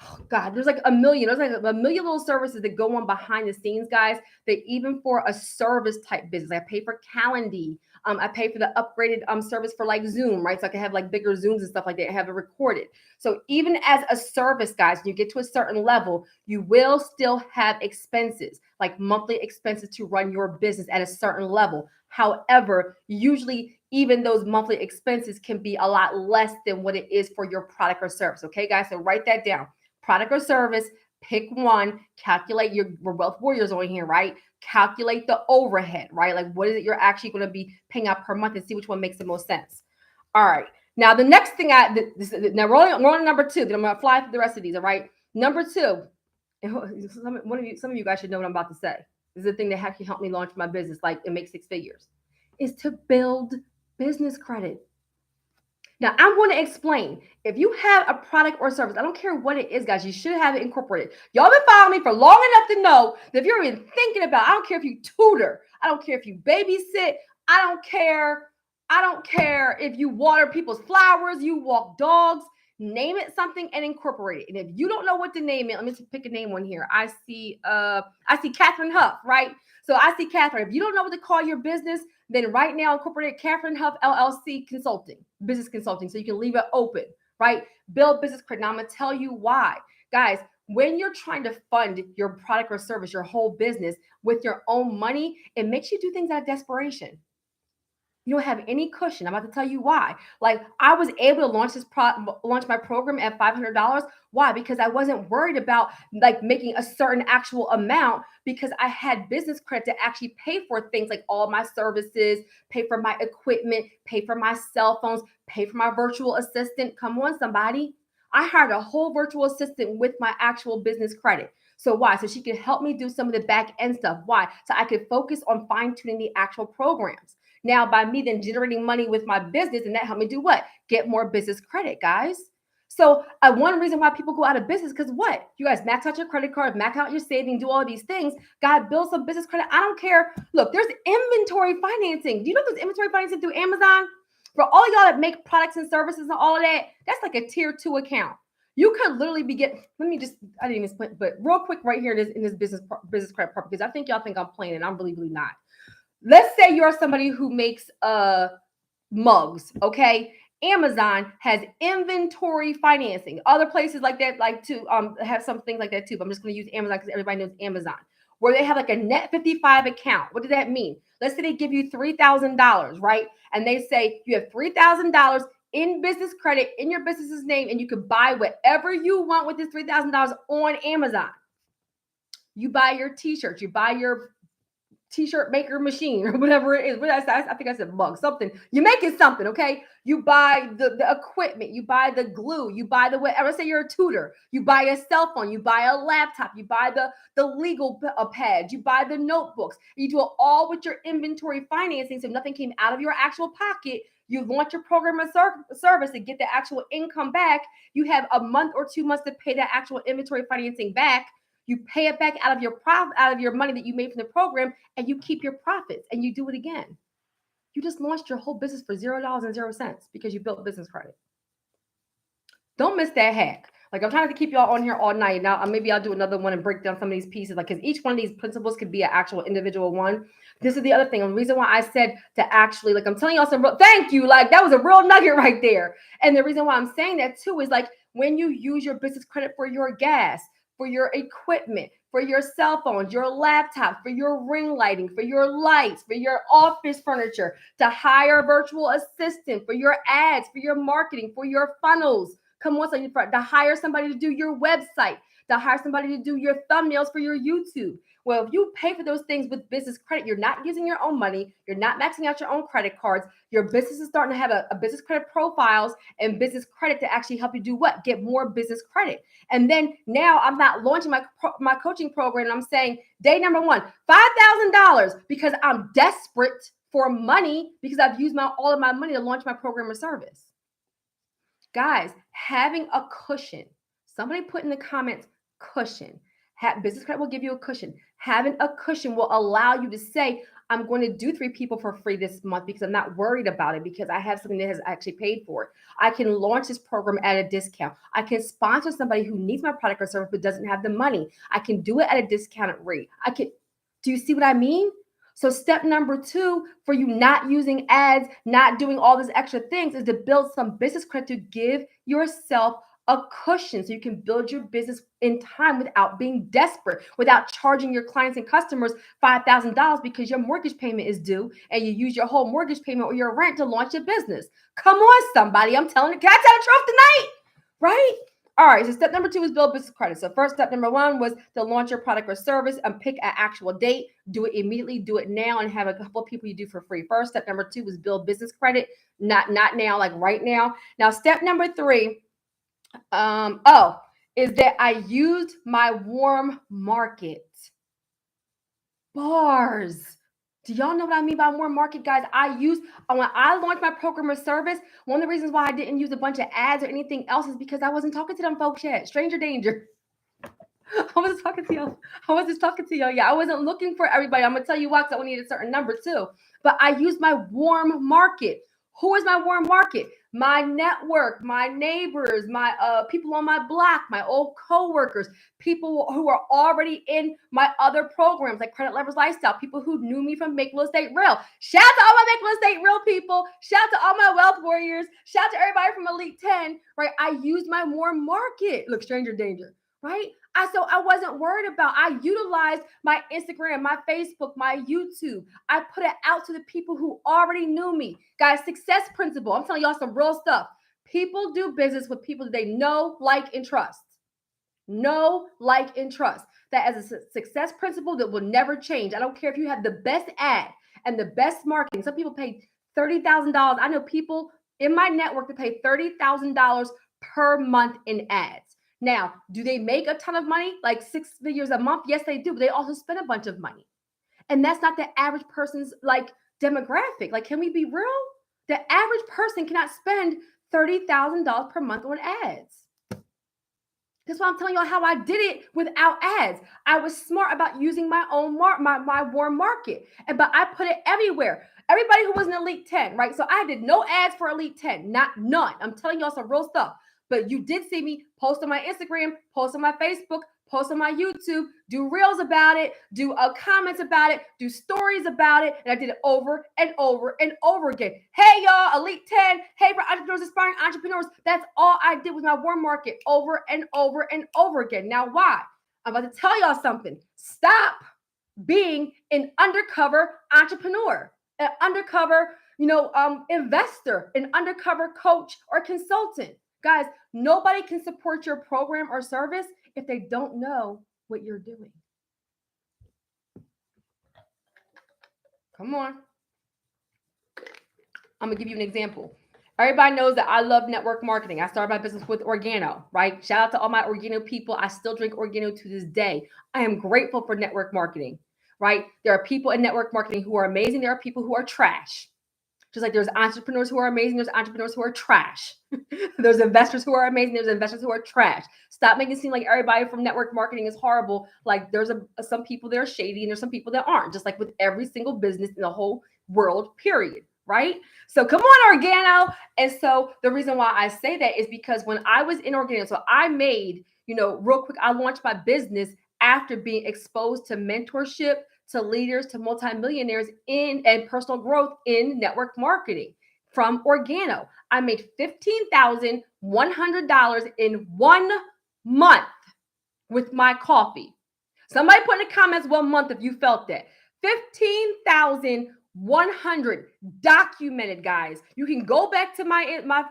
Oh God, there's like a million. There's like a million little services that go on behind the scenes, guys. That even for a service type business, I pay for Calendly. I pay for the upgraded service for like Zoom, right? So I can have like bigger Zooms and stuff like that. I have it recorded. So even as a service, guys, when you get to a certain level, you will still have expenses, like monthly expenses to run your business at a certain level. However, usually even those monthly expenses can be a lot less than what it is for your product or service. Okay, guys, so write that down. Product or service, pick one, calculate we're wealth warriors on here, right? Calculate the overhead, right? Like what is it you're actually going to be paying out per month and see which one makes the most sense. All right. Now, the next thing now we're on number 2, then I'm going to fly through the rest of these. All right. Number 2, some of you guys should know what I'm about to say. This is the thing that actually helped me launch my business, like and make 6 figures, is to build business credit. Now, I'm going to explain. If you have a product or service, I don't care what it is, guys, you should have it incorporated. Y'all been following me for long enough to know that if you're even thinking about, I don't care if you tutor, I don't care if you babysit, I don't care if you water people's flowers, you walk dogs, name it something and incorporate it. And if you don't know what to name it, let me just pick a name one here. I see Catherine Huff, right? So I see Catherine. If you don't know what to call your business, then right now incorporate Catherine Huff LLC business consulting. So you can leave it open, right? Build business credit. Now I'm going to tell you why. Guys, when you're trying to fund your product or service, your whole business with your own money, it makes you do things out of desperation. You don't have any cushion. I'm about to tell you why. Like, I was able to launch my program at $500. Why? Because I wasn't worried about like making a certain actual amount, because I had business credit to actually pay for things like all my services, pay for my equipment, pay for my cell phones, pay for my virtual assistant. Come on, somebody. I hired a whole virtual assistant with my actual business credit. So why? So she could help me do some of the back end stuff. Why? So I could focus on fine tuning the actual programs. Now, by me then generating money with my business, and that helped me do what? Get more business credit, guys. So one reason why people go out of business, because what? You guys max out your credit card, max out your saving, do all these things. God build some business credit. I don't care. Look, there's inventory financing. Do you know there's inventory financing through Amazon? For all y'all that make products and services and all of that, that's like a tier 2 account. You could literally be getting, I didn't even split, but real quick right here in this business credit part, because I think y'all think I'm playing and I'm really not. Let's say you're somebody who makes mugs, okay? Amazon has inventory financing. Other places like that like to have some things like that too. But I'm just going to use Amazon because everybody knows Amazon, where they have like a net 55 account. What does that mean? Let's say they give you $3,000, right? And they say you have $3,000 in business credit in your business's name, and you can buy whatever you want with this $3,000 on Amazon. You buy your t-shirts, you buy your t-shirt maker machine or whatever it is. What did I say? I think I said mug, something. You're making something, okay? You buy the equipment, you buy the glue, you buy the whatever. Say you're a tutor, you buy a cell phone, you buy a laptop, you buy the legal pads, you buy the notebooks. You do it all with your inventory financing, so nothing came out of your actual pocket. You launch your program or service to get the actual income back. You have a month or 2 months to pay that actual inventory financing back. You pay it back out of your profit, out of your money that you made from the program, and you keep your profits and you do it again. You just launched your whole business for $0.00 because you built business credit. Don't miss that hack. Like, I'm trying to keep y'all on here all night. Now, maybe I'll do another one and break down some of these pieces, like, because each one of these principles could be an actual individual one. This is the other thing. The reason why I said to actually, like, I'm telling y'all some real, thank you. Like, that was a real nugget right there. And the reason why I'm saying that too is like when you use your business credit for your gas, for your equipment, for your cell phones, your laptop, for your ring lighting, for your lights, for your office furniture, to hire a virtual assistant, for your ads, for your marketing, for your funnels. Come on, to hire somebody to do your website, to hire somebody to do your thumbnails for your YouTube. Well, if you pay for those things with business credit, you're not using your own money. You're not maxing out your own credit cards. Your business is starting to have a business credit profiles and business credit to actually help you do what? Get more business credit. And then now I'm not launching my coaching program. And I'm saying day number 1, $5,000 because I'm desperate for money because I've used all of my money to launch my program or service. Guys, having a cushion. Somebody put in the comments, cushion. Business credit will give you a cushion. Having a cushion will allow you to say, I'm going to do 3 people for free this month because I'm not worried about it because I have something that has actually paid for it. I can launch this program at a discount. I can sponsor somebody who needs my product or service but doesn't have the money. I can do it at a discounted rate. Do you see what I mean? So step number 2 for you not using ads, not doing all these extra things is to build some business credit to give yourself a cushion so you can build your business in time without being desperate, without charging your clients and customers $5,000 because your mortgage payment is due and you use your whole mortgage payment or your rent to launch your business. Come on, somebody. I'm telling you, can I tell the truth tonight? Right? All right, so step number 2 is build business credit. So first step number 1 was to launch your product or service and pick an actual date. Do it immediately, do it now, and have a couple of people you do for free. First, step number 2 was build business credit, not now, like right now. Now, step number 3, is that I used my warm market. Bars. Do y'all know what I mean by warm market, guys? When I launched my program or service, one of the reasons why I didn't use a bunch of ads or anything else is because I wasn't talking to them folks yet. Stranger danger. I wasn't talking to y'all. Yeah, I wasn't looking for everybody. I'm going to tell you why, because I only need a certain number too. But I used my warm market. Who is my warm market? My network, my neighbors, my people on my block, my old coworkers, people who are already in my other programs like Credit Lovers Lifestyle, people who knew me from Make Real Estate Real. Shout out to all my Make Real Estate Real people. Shout out to all my wealth warriors. Shout out to everybody from Elite 10, right? I used my warm market. Look, stranger danger, right? So I wasn't worried about, I utilized my Instagram, my Facebook, my YouTube. I put it out to the people who already knew me. Guys, success principle. I'm telling y'all some real stuff. People do business with people that they know, like, and trust. Know, like, and trust. That as a success principle that will never change. I don't care if you have the best ad and the best marketing. Some people pay $30,000. I know people in my network that pay $30,000 per month in ads. Now, do they make a ton of money, like 6 figures a month? Yes, they do. But they also spend a bunch of money. And that's not the average person's like demographic. Like, can we be real? The average person cannot spend $30,000 per month on ads. That's why I'm telling y'all how I did it without ads. I was smart about using my own my warm market, but I put it everywhere. Everybody who was an Elite 10, right? So I did no ads for Elite 10, none. I'm telling y'all some real stuff. But you did see me post on my Instagram, post on my Facebook, post on my YouTube, do reels about it, do comments about it, do stories about it. And I did it over and over and over again. Hey, y'all, Elite 10. Hey, for entrepreneurs, aspiring entrepreneurs. That's all I did with my warm market over and over and over again. Now, why? I'm about to tell y'all something. Stop being an undercover entrepreneur, an undercover, investor, an undercover coach or consultant. Guys, nobody can support your program or service if they don't know what you're doing. Come on. I'm going to give you an example. Everybody knows that I love network marketing. I started my business with Organo, right? Shout out to all my Organo people. I still drink Organo to this day. I am grateful for network marketing, right? There are people in network marketing who are amazing. There are people who are trash. Just like there's entrepreneurs who are amazing, there's entrepreneurs who are trash. There's investors who are amazing, there's investors who are trash. Stop making it seem like everybody from network marketing is horrible. Like there's some people that are shady and there's some people that aren't, just like with every single business in the whole world, period, right? So come on, Organo. And so the reason why I say that is because when I was in Organo, so I made, real quick, I launched my business after being exposed to mentorship, to leaders, to multimillionaires and personal growth in network marketing from Organo. I made $15,100 in 1 month with my coffee. Somebody put in the comments 1 month if you felt that. 15,100 documented, guys. You can go back to my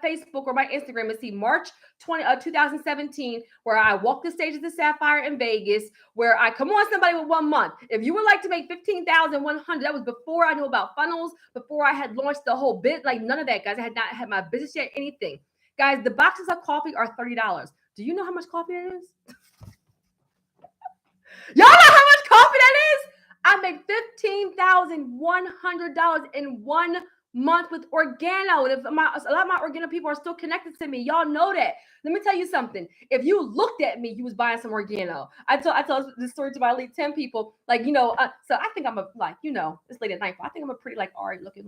Facebook or my Instagram and see March 2017, where I walked the stage at the Sapphire in Vegas, where I come on somebody with 1 month. If you would like to make 15,100, that was before I knew about funnels, before I had launched the whole bit, like none of that, guys. I had not had my business yet, anything. Guys, the boxes of coffee are $30. Do you know how much coffee that is? Y'all know how much coffee that is? I make $15,100 in 1 month with Organo. And a lot of my Organo people are still connected to me. Y'all know that. Let me tell you something. If you looked at me, you was buying some Organo. I told this story to my Elite 10 people. Like, so I think I'm it's late at night, but I think I'm a pretty alright looking,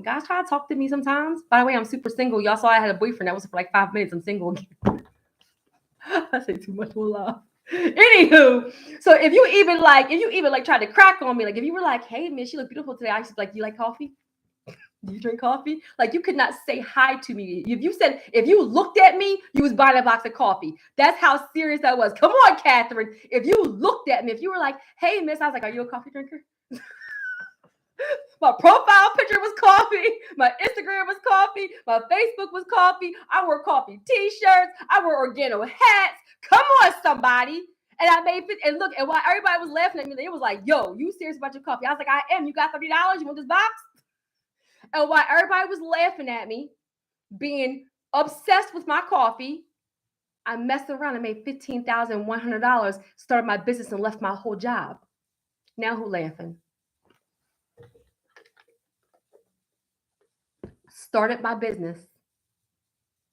guys try to talk to me sometimes. By the way, I'm super single. Y'all saw I had a boyfriend that was for 5 minutes. I'm single again. I say too much, we'll laugh. Anywho, so if you even try to crack on me, like if you were like, hey miss, you look beautiful today, I used to be like, you like coffee? Do you drink coffee? Like you could not say hi to me. If you looked at me, you was buying a box of coffee. That's how serious I was. Come on, Catherine. If you looked at me, if you were like, hey miss, I was like, are you a coffee drinker? My profile picture was coffee. My Instagram was coffee. My Facebook was coffee. I wore coffee t-shirts. I wore Organo hats. Come on, somebody. And I made it. And look, and while everybody was laughing at me, it was like, yo, you serious about your coffee? I was like, I am. You got $30? You want this box? And while everybody was laughing at me, being obsessed with my coffee, I messed around and made $15,100, started my business and left my whole job. Now who laughing? Started my business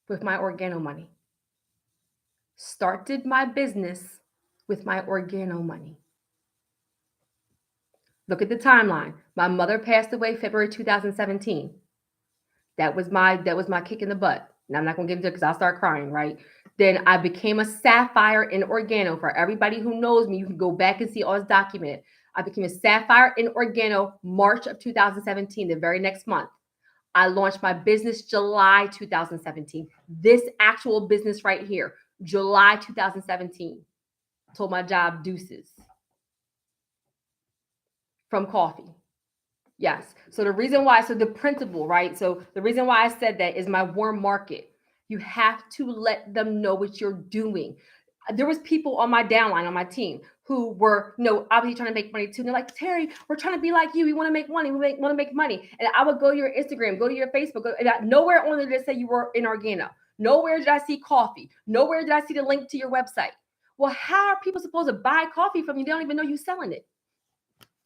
with my Organo money. Started my business with my Organo money. Look at the timeline. My mother passed away February 2017. That was my kick in the butt. Now I'm not going to get into it because I'll start crying, right? Then I became a Sapphire in Organo. For everybody who knows me, you can go back and see all this documented. I became a Sapphire in Organo March of 2017, the very next month. I launched my business July 2017. This actual business right here, July 2017. Told my job deuces. From coffee. Yes. So the reason why, the principle, right? So the reason why I said that is my warm market. You have to let them know what you're doing. There was people on my downline, on my team, who were, obviously trying to make money too. And they're like, Terry, we're trying to be like you. We want to make money. We want to make money. And I would go to your Instagram, go to your Facebook. Nowhere on there did it say you were in Organo. Nowhere did I see coffee. Nowhere did I see the link to your website. Well, how are people supposed to buy coffee from you? They don't even know you're selling it.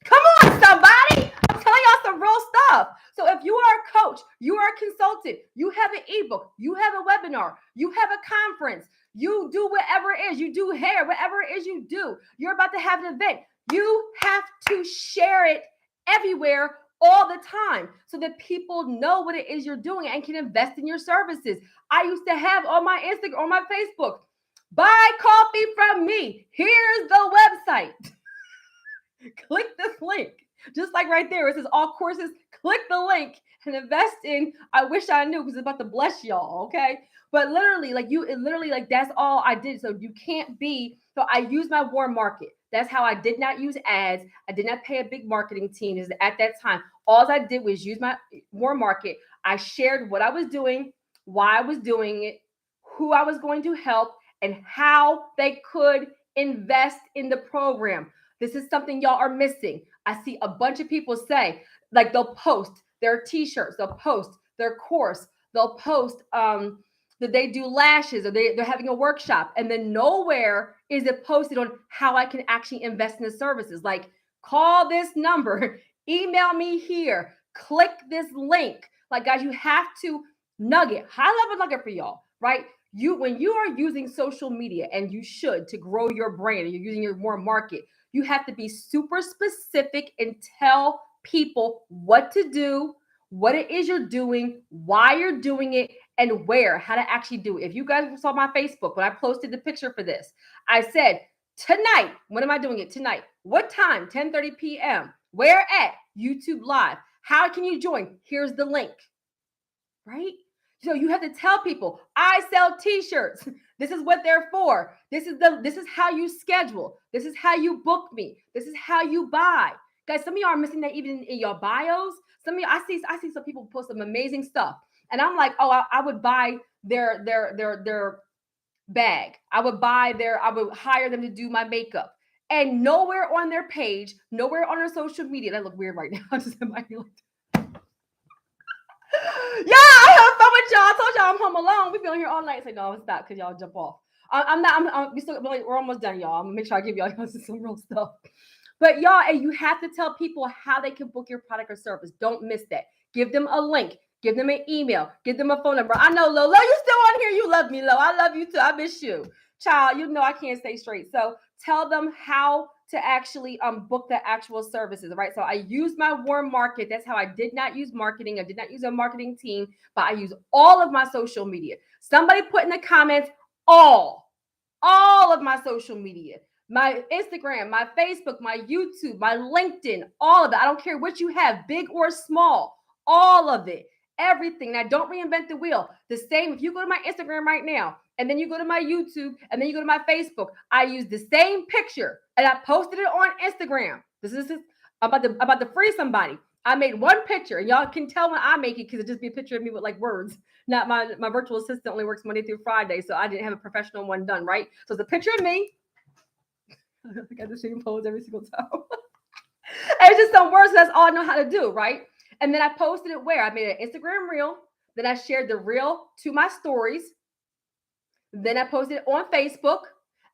Come on, somebody. I'm telling y'all some real stuff. So if you are a coach, you are a consultant, you have an ebook, you have a webinar, you have a conference, You do whatever it is. You do hair, whatever it is you do. You're about to have an event. You have to share it everywhere all the time so that people know what it is you're doing and can invest in your services. I used to have on my Instagram, on my Facebook, buy coffee from me. Here's the website. Click this link. Just like right there, it says all courses. Click the link and invest in. I wish I knew because it's about to bless y'all. Okay. But literally, that's all I did. So you can't be. So I used my warm market. That's how I did not use ads. I did not pay a big marketing team. Is at that time, all I did was use my warm market. I shared what I was doing, why I was doing it, who I was going to help, and how they could invest in the program. This is something y'all are missing. I see a bunch of people say, like, they'll post their t-shirts, they'll post their course, they'll post that they do lashes or they're having a workshop, and then nowhere is it posted on how I can actually invest in the services. Like, call this number, email me here, click this link. Like, guys, you have to nugget, high level nugget for y'all, right? When you are using social media, and you should, to grow your brand, and you're using your warm market, you have to be super specific and tell people what to do, what it is you're doing, why you're doing it, and where, how to actually do it. If you guys saw my Facebook, when I posted the picture for this, I said, tonight, when am I doing it? Tonight. What time? 10:30 p.m. Where at? YouTube Live. How can you join? Here's the link, right? So you have to tell people, I sell t-shirts. This is what they're for. This is how you schedule. This is how you book me. This is how you buy. Guys, some of y'all are missing that even in your bios. Some of you, I see some people post some amazing stuff. And I'm like, oh, I would buy their bag. I would hire them to do my makeup. And nowhere on their page, nowhere on their social media. That look weird right now. I just like, yeah, I have fun with y'all. I told y'all I'm home alone. We've been on here all night. Say no, stop, because y'all jump off. We're almost done, y'all. I'm gonna make sure I give y'all some real stuff. But y'all, and you have to tell people how they can book your product or service. Don't miss that. Give them a link. Give them an email. Give them a phone number. I know, Lo, you still on here. You love me, Lo. I love you too. I miss you. Child, you know I can't stay straight. So tell them how to actually book the actual services, right? So I used my warm market. That's how I did not use marketing. I did not use a marketing team, but I use all of my social media. Somebody put in the comments, all of my social media. My Instagram, my Facebook, my YouTube, my LinkedIn, all of it. I don't care what you have, big or small, all of it, everything. Now, don't reinvent the wheel. The same, if you go to my Instagram right now, and then you go to my YouTube, and then you go to my Facebook, I use the same picture, and I posted it on Instagram. This is about to free somebody. I made one picture, and y'all can tell when I make it because it just be a picture of me with like words. Not my virtual assistant only works Monday through Friday, so I didn't have a professional one done, right? So it's a picture of me. I got the same pose every single time. It's just some words, so that's all I know how to do, right? And then I posted it where? I made an Instagram reel. Then I shared the reel to my stories. Then I posted it on Facebook.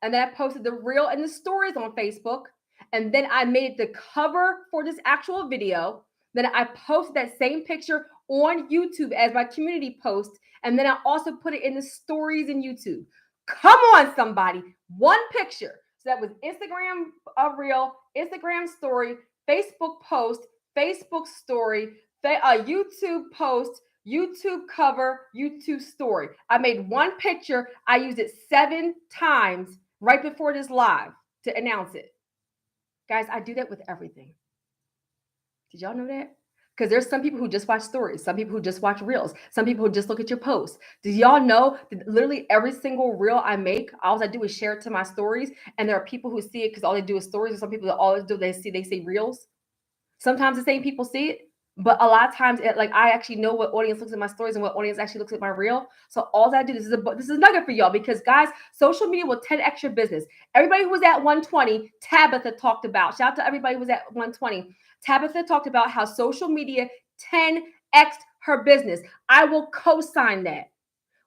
And then I posted the reel and the stories on Facebook. And then I made the cover for this actual video. Then I posted that same picture on YouTube as my community post. And then I also put it in the stories in YouTube. Come on, somebody. One picture. So that was Instagram reel, Instagram story, Facebook post, Facebook story, YouTube post, YouTube cover, YouTube story. I made one picture. I used it 7 times right before this live to announce it. Guys, I do that with everything. Did y'all know that? Because there's some people who just watch stories, some people who just watch reels, some people who just look at your posts. Do y'all know that literally every single reel I make, all I do is share it to my stories, and there are people who see it because all they do is stories, and some people that always do they see reels. Sometimes the same people see it, but a lot of times I actually know what audience looks at my stories and what audience actually looks at my reel. So all I do, this is a nugget for y'all, because guys, social media will 10x your business. Everybody who was at 120, Tabitha talked about. Shout out to everybody who was at 120. Tabitha talked about how social media 10x her business. I will co-sign that.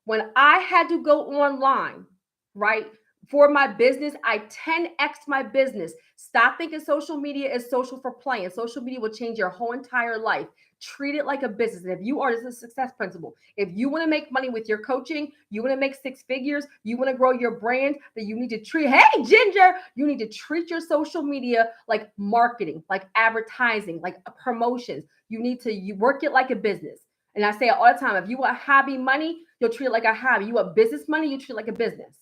When I had to go online, right, for my business, I 10x my business. Stop thinking social media is social for playing. Social media will change your whole entire life. Treat it like a business. And if you are, this is a success principle. If you want to make money with your coaching, you want to make six figures, you want to grow your brand, then you need to treat, hey, Ginger, you need to treat your social media like marketing, like advertising, like promotions. You work it like a business. And I say it all the time. If you want hobby money, you'll treat it like a hobby. You want business money, you treat it like a business.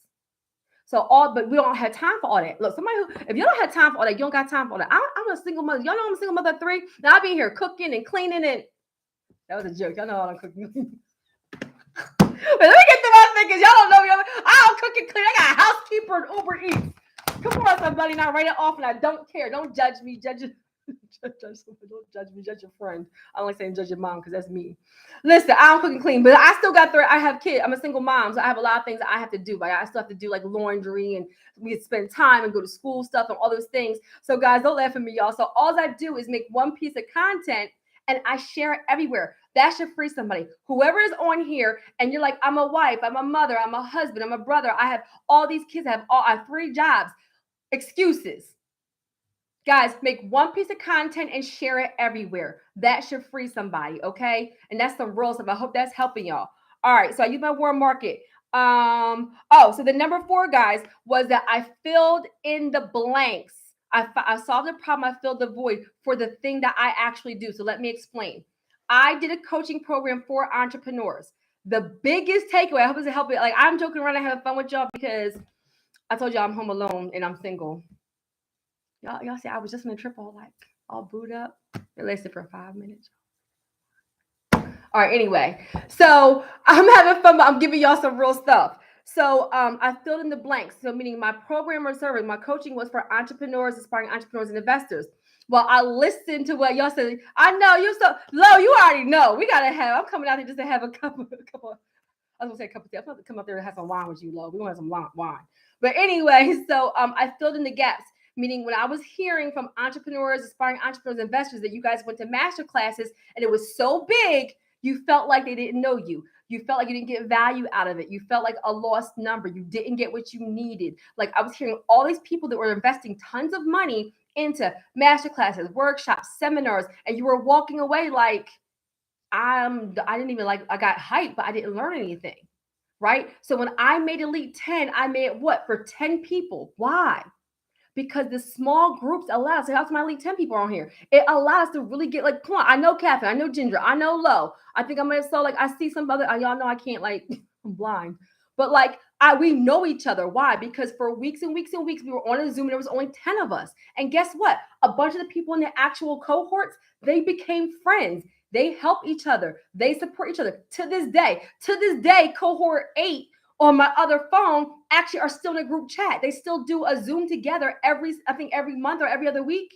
But we don't have time for all that. Look, if you don't have time for all that, you don't got time for all that. I'm a single mother. Y'all know I'm a single mother of 3. Now I be here cooking and cleaning and that was a joke. Y'all know I don't cook. But let me get to my thing because y'all don't know me. I don't cook and clean. I got a housekeeper and Uber Eats. Come on, somebody. Now write it off and I don't care. Don't judge me. Don't judge me. Judge your friend. I don't like saying judge your mom because that's me. Listen, I don't cook and clean, but I still got I have kids. I'm a single mom, so I have a lot of things that I have to do. Like I still have to do like laundry and we spend time and go to school stuff and all those things. So guys, don't laugh at me, y'all. So all I do is make one piece of content and I share it everywhere. That should free somebody. Whoever is on here and you're like, I'm a wife, I'm a mother, I'm a husband, I'm a brother. I have all these kids. I have 3 jobs. Excuses. Guys, make one piece of content and share it everywhere. That should free somebody, okay? And that's some real stuff. I hope that's helping y'all. All right, so I use my warm market. So the number 4, guys, was that I filled in the blanks. I solved the problem. I filled the void for the thing that I actually do. So let me explain. I did a coaching program for entrepreneurs. The biggest takeaway, I hope it's helping. Like I'm joking around and having fun with y'all because I told y'all I'm home alone and I'm single. Y'all see, I was just in a trip all booed up. It lasted for 5 minutes. All right, anyway. So I'm having fun, but I'm giving y'all some real stuff. So I filled in the blanks. So meaning my program or service, my coaching was for entrepreneurs, aspiring entrepreneurs and investors. Well, I listened to what y'all said. I know you so low. You already know. I'm coming out here just to have a couple. I was gonna say a cup of tea. I'm going to come up there and have some wine with you, Lo. We want to have some wine. But anyway, so I filled in the gaps. Meaning when I was hearing from entrepreneurs, aspiring entrepreneurs, investors that you guys went to master classes and it was so big, you felt like they didn't know you. You felt like you didn't get value out of it. You felt like a lost number. You didn't get what you needed. Like I was hearing all these people that were investing tons of money into master classes, workshops, seminars, and you were walking away like, I got hyped, but I didn't learn anything, right? So when I made Elite 10, I made it what? For 10 people. Why? Because the small groups allow us, that's my Elite 10 people on here. It allows us to really get like, come on, I know Catherine, I know Ginger, I know Lo. I think I'm gonna sell like I see some other, y'all know I can't like, I'm blind. But like we know each other. Why? Because for weeks and weeks and weeks, we were on a Zoom and there was only 10 of us. And guess what? A bunch of the people in the actual cohorts, they became friends. They help each other. They support each other. To this day, cohort 8 on my other phone actually are still in a group chat. They still do a Zoom together every month or every other week.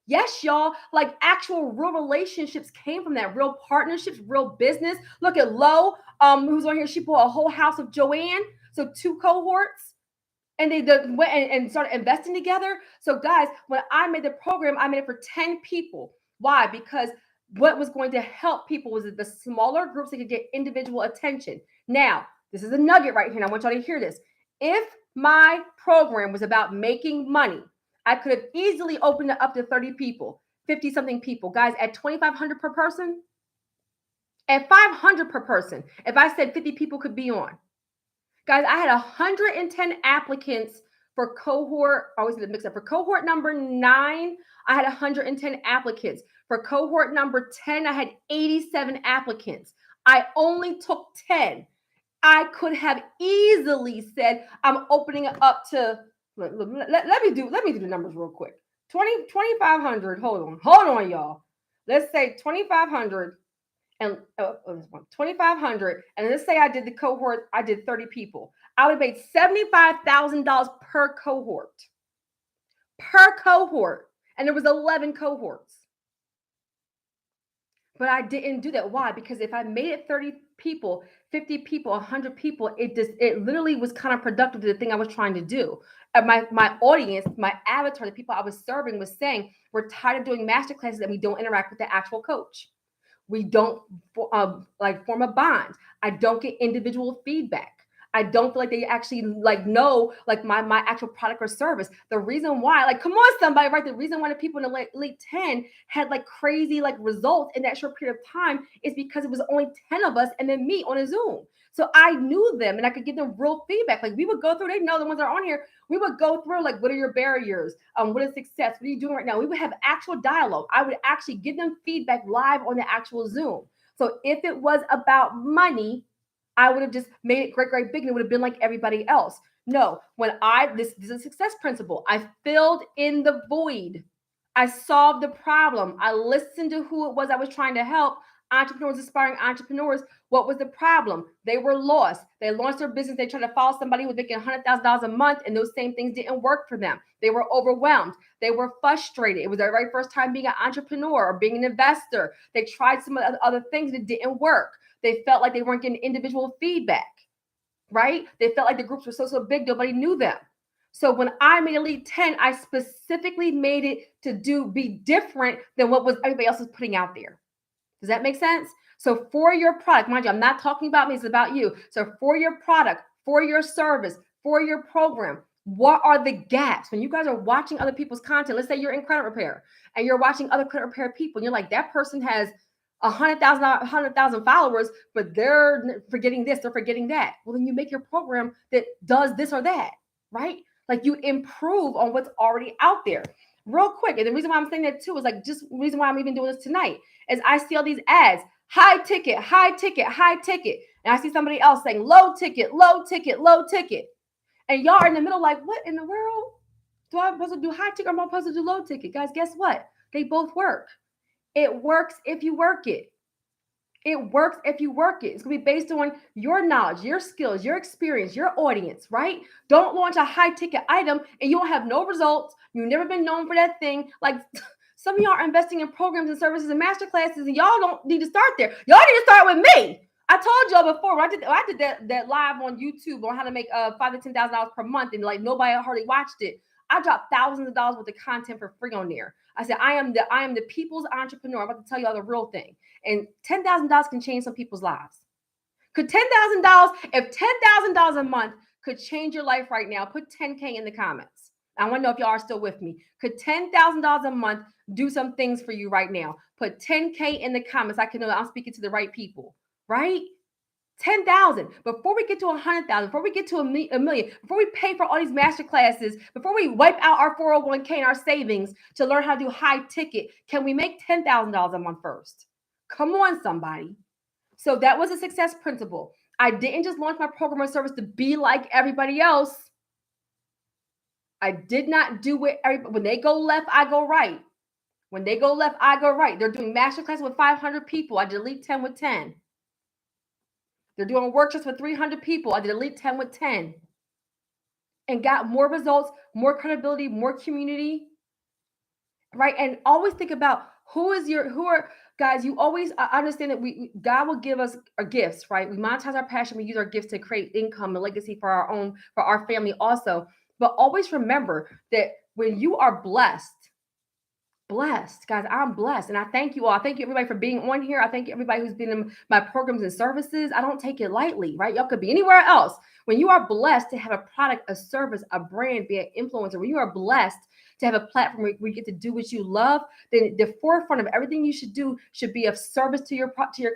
Yes, y'all, like actual real relationships came from that, real partnerships, real business. Look at Lo, who's on here. She bought a whole house of Joanne. So 2 cohorts. And they went and started investing together. So guys, when I made the program, I made it for 10 people. Why? Because what was going to help people was the smaller groups that could get individual attention. Now, this is a nugget right here, and I want y'all to hear this. If my program was about making money, I could have easily opened it up to 30 people, 50-something people. Guys, at $2,500 per person, at $500 per person, if I said 50 people could be on. Guys, I had 110 applicants for cohort, I always get it mixed up. For cohort number 9, I had 110 applicants. For cohort number 10, I had 87 applicants. I only took 10. I could have easily said, I'm opening it up to, let me do the numbers real quick. 2,500, hold on, y'all. Let's say 2,500 and 2,500. And let's say I did the cohort, I did 30 people. I would have made $75,000 per cohort. And there was 11 cohorts. But I didn't do that. Why? Because if I made it 30 people, 50 people, 100 people, it literally was kind of productive to the thing I was trying to do. And my audience, my avatar, the people I was serving was saying, we're tired of doing master classes and we don't interact with the actual coach. We don't form a bond. I don't get individual feedback. I don't feel like they actually like know like my actual product or service. The reason why, like, come on, somebody, right? The reason why the people in the elite 10 had like crazy like results in that short period of time is because it was only 10 of us and then me on a Zoom. So I knew them and I could give them real feedback. Like we would go through, they know the ones that are on here. We would go through like, what are your barriers? What is success? What are you doing right now? We would have actual dialogue. I would actually give them feedback live on the actual Zoom. So if it was about money, I would have just made it great, great big, and it would have been like everybody else. No, this is a success principle. I filled in the void. I solved the problem. I listened to who it was I was trying to help. Entrepreneurs, aspiring entrepreneurs. What was the problem? They were lost. They launched their business. They tried to follow somebody who was making $100,000 a month, and those same things didn't work for them. They were overwhelmed. They were frustrated. It was their very first time being an entrepreneur or being an investor. They tried some other things that didn't work. They felt like they weren't getting individual feedback, right? They felt like the groups were so big, nobody knew them. So when I made Elite 10, I specifically made it to be different than what was everybody else was putting out there. Does that make sense? So for your product, mind you, I'm not talking about me, it's about you. So for your product, for your service, for your program, what are the gaps? When you guys are watching other people's content, let's say you're in credit repair and you're watching other credit repair people, and you're like, that person has 100,000 followers, but they're forgetting this, they're forgetting that. Well, then you make your program that does this or that, right? Like you improve on what's already out there. Real quick, and the reason why I'm saying that too is like just the reason why I'm even doing this tonight is I see all these ads, high ticket, high ticket, high ticket. And I see somebody else saying low ticket, low ticket, low ticket. And y'all are in the middle like, what in the world? Do I supposed to do high ticket or am I supposed to do low ticket? Guys, guess what? They both work. It works if you work it. It works if you work it. It's going to be based on your knowledge, your skills, your experience, your audience, right? Don't launch a high ticket item and you don't have no results. You've never been known for that thing. Like some of y'all are investing in programs and services and master classes and y'all don't need to start there. Y'all need to start with me. I told y'all before when I did that live on YouTube on how to make $5,000 to $10,000 per month and like nobody hardly watched it. I dropped thousands of dollars worth of content for free on there. I said, I am the people's entrepreneur. I'm about to tell y'all the real thing. And $10,000 can change some people's lives. Could $10,000, if $10,000 a month could change your life right now, put 10K in the comments. I want to know if y'all are still with me. Could $10,000 a month do some things for you right now? Put 10K in the comments. I can know I'm speaking to the right people, right? 10,000 before we get to 100,000, before we get to a million, before we pay for all these master classes, before we wipe out our 401k and our savings to learn how to do high ticket, can we make $10,000 a month first? Come on, somebody. So that was a success principle. I didn't just launch my program or service to be like everybody else. I did not do it. When they go left, I go right. When they go left, I go right. They're doing masterclass with 500 people. I did Elite 10 with 10. They're doing workshops with 300 people. I did Elite 10 with 10. And got more results, more credibility, more community. Right? And always think about guys, you always understand that God will give us our gifts, right? We monetize our passion. We use our gifts to create income and legacy for our family also. But always remember that when you are blessed, guys, I'm blessed. And I thank you all. I thank you everybody for being on here. I thank you everybody who's been in my programs and services. I don't take it lightly, right? Y'all could be anywhere else. When you are blessed to have a product, a service, a brand, be an influencer, when you are blessed to have a platform where you get to do what you love, then the forefront of everything you should do should be of service to your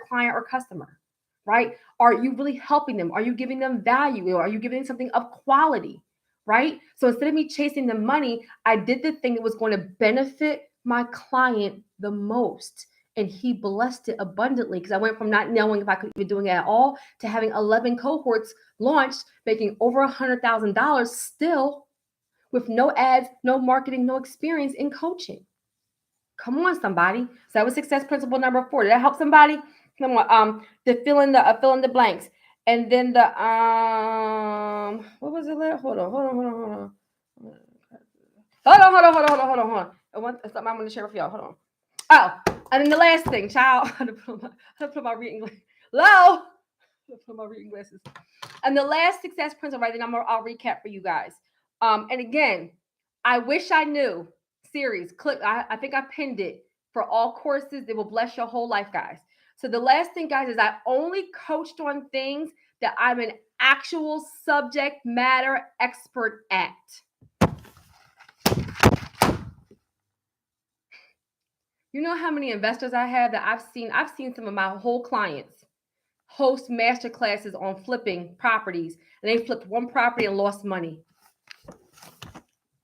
client or customer, right? Are you really helping them? Are you giving them value? Or are you giving them something of quality, right? So instead of me chasing the money, I did the thing that was going to benefit my client the most. And he blessed it abundantly because I went from not knowing if I could be doing it at all to having 11 cohorts launched, making over $100,000 still with no ads, no marketing, no experience in coaching. Come on, somebody. So that was success principle number 4. Did that help somebody? Come on. The fill in the blanks. And then the what was it? Hold on. I want something I'm going to share with y'all. Hold on. Oh, and then the last thing, child. I put my reading glasses. Low. Put my reading glasses. And the last success principle, right? Then I'll recap for you guys. And again, I wish I knew series. Click. I think I pinned it for all courses. It will bless your whole life, guys. So the last thing, guys, is I only coached on things that I'm an actual subject matter expert at. You know how many investors I have that I've seen some of my whole clients host master classes on flipping properties, and they flipped one property and lost money.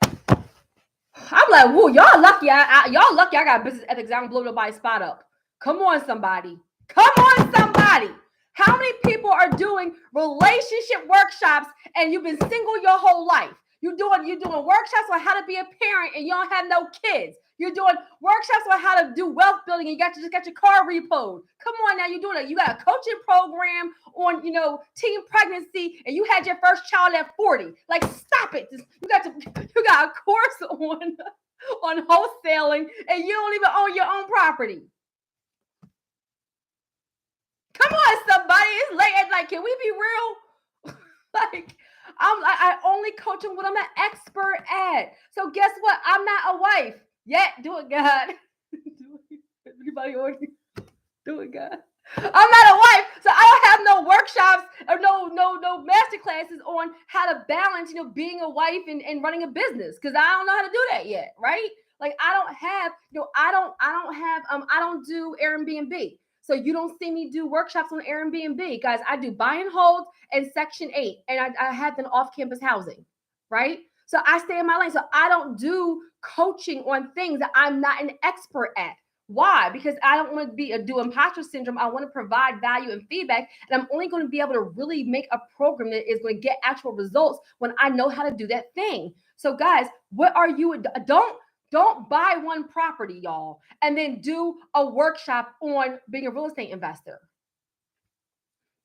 I'm like, whoa, y'all lucky. Y'all lucky I got business ethics. I don't blow nobody's spot up. Come on, somebody. Come on, somebody. How many people are doing relationship workshops and you've been single your whole life? You're doing workshops on how to be a parent and you don't have no kids. You're doing workshops on how to do wealth building and you just got your car repoed. Come on now, you're doing it. You got a coaching program on, teen pregnancy, and you had your first child at 40. Like, stop it. You got a course on wholesaling and you don't even own your own property. Come on, somebody. It's late at night. Can we be real? I only coach on what I'm an expert at. So guess what? I'm not a wife yet. Do it, God. Anybody already do it, God? I'm not a wife, so I don't have no workshops or no master classes on how to balance, being a wife and running a business, because I don't know how to do that yet, right? Like, I don't have, I don't do Airbnb. So you don't see me do workshops on Airbnb. Guys, I do buy and hold and Section 8, and I have them off-campus housing, right? So I stay in my lane. So I don't do coaching on things that I'm not an expert at. Why? Because I don't want to do imposter syndrome. I want to provide value and feedback, and I'm only going to be able to really make a program that is going to get actual results when I know how to do that thing. So guys, what are you? Don't buy one property, y'all, and then do a workshop on being a real estate investor.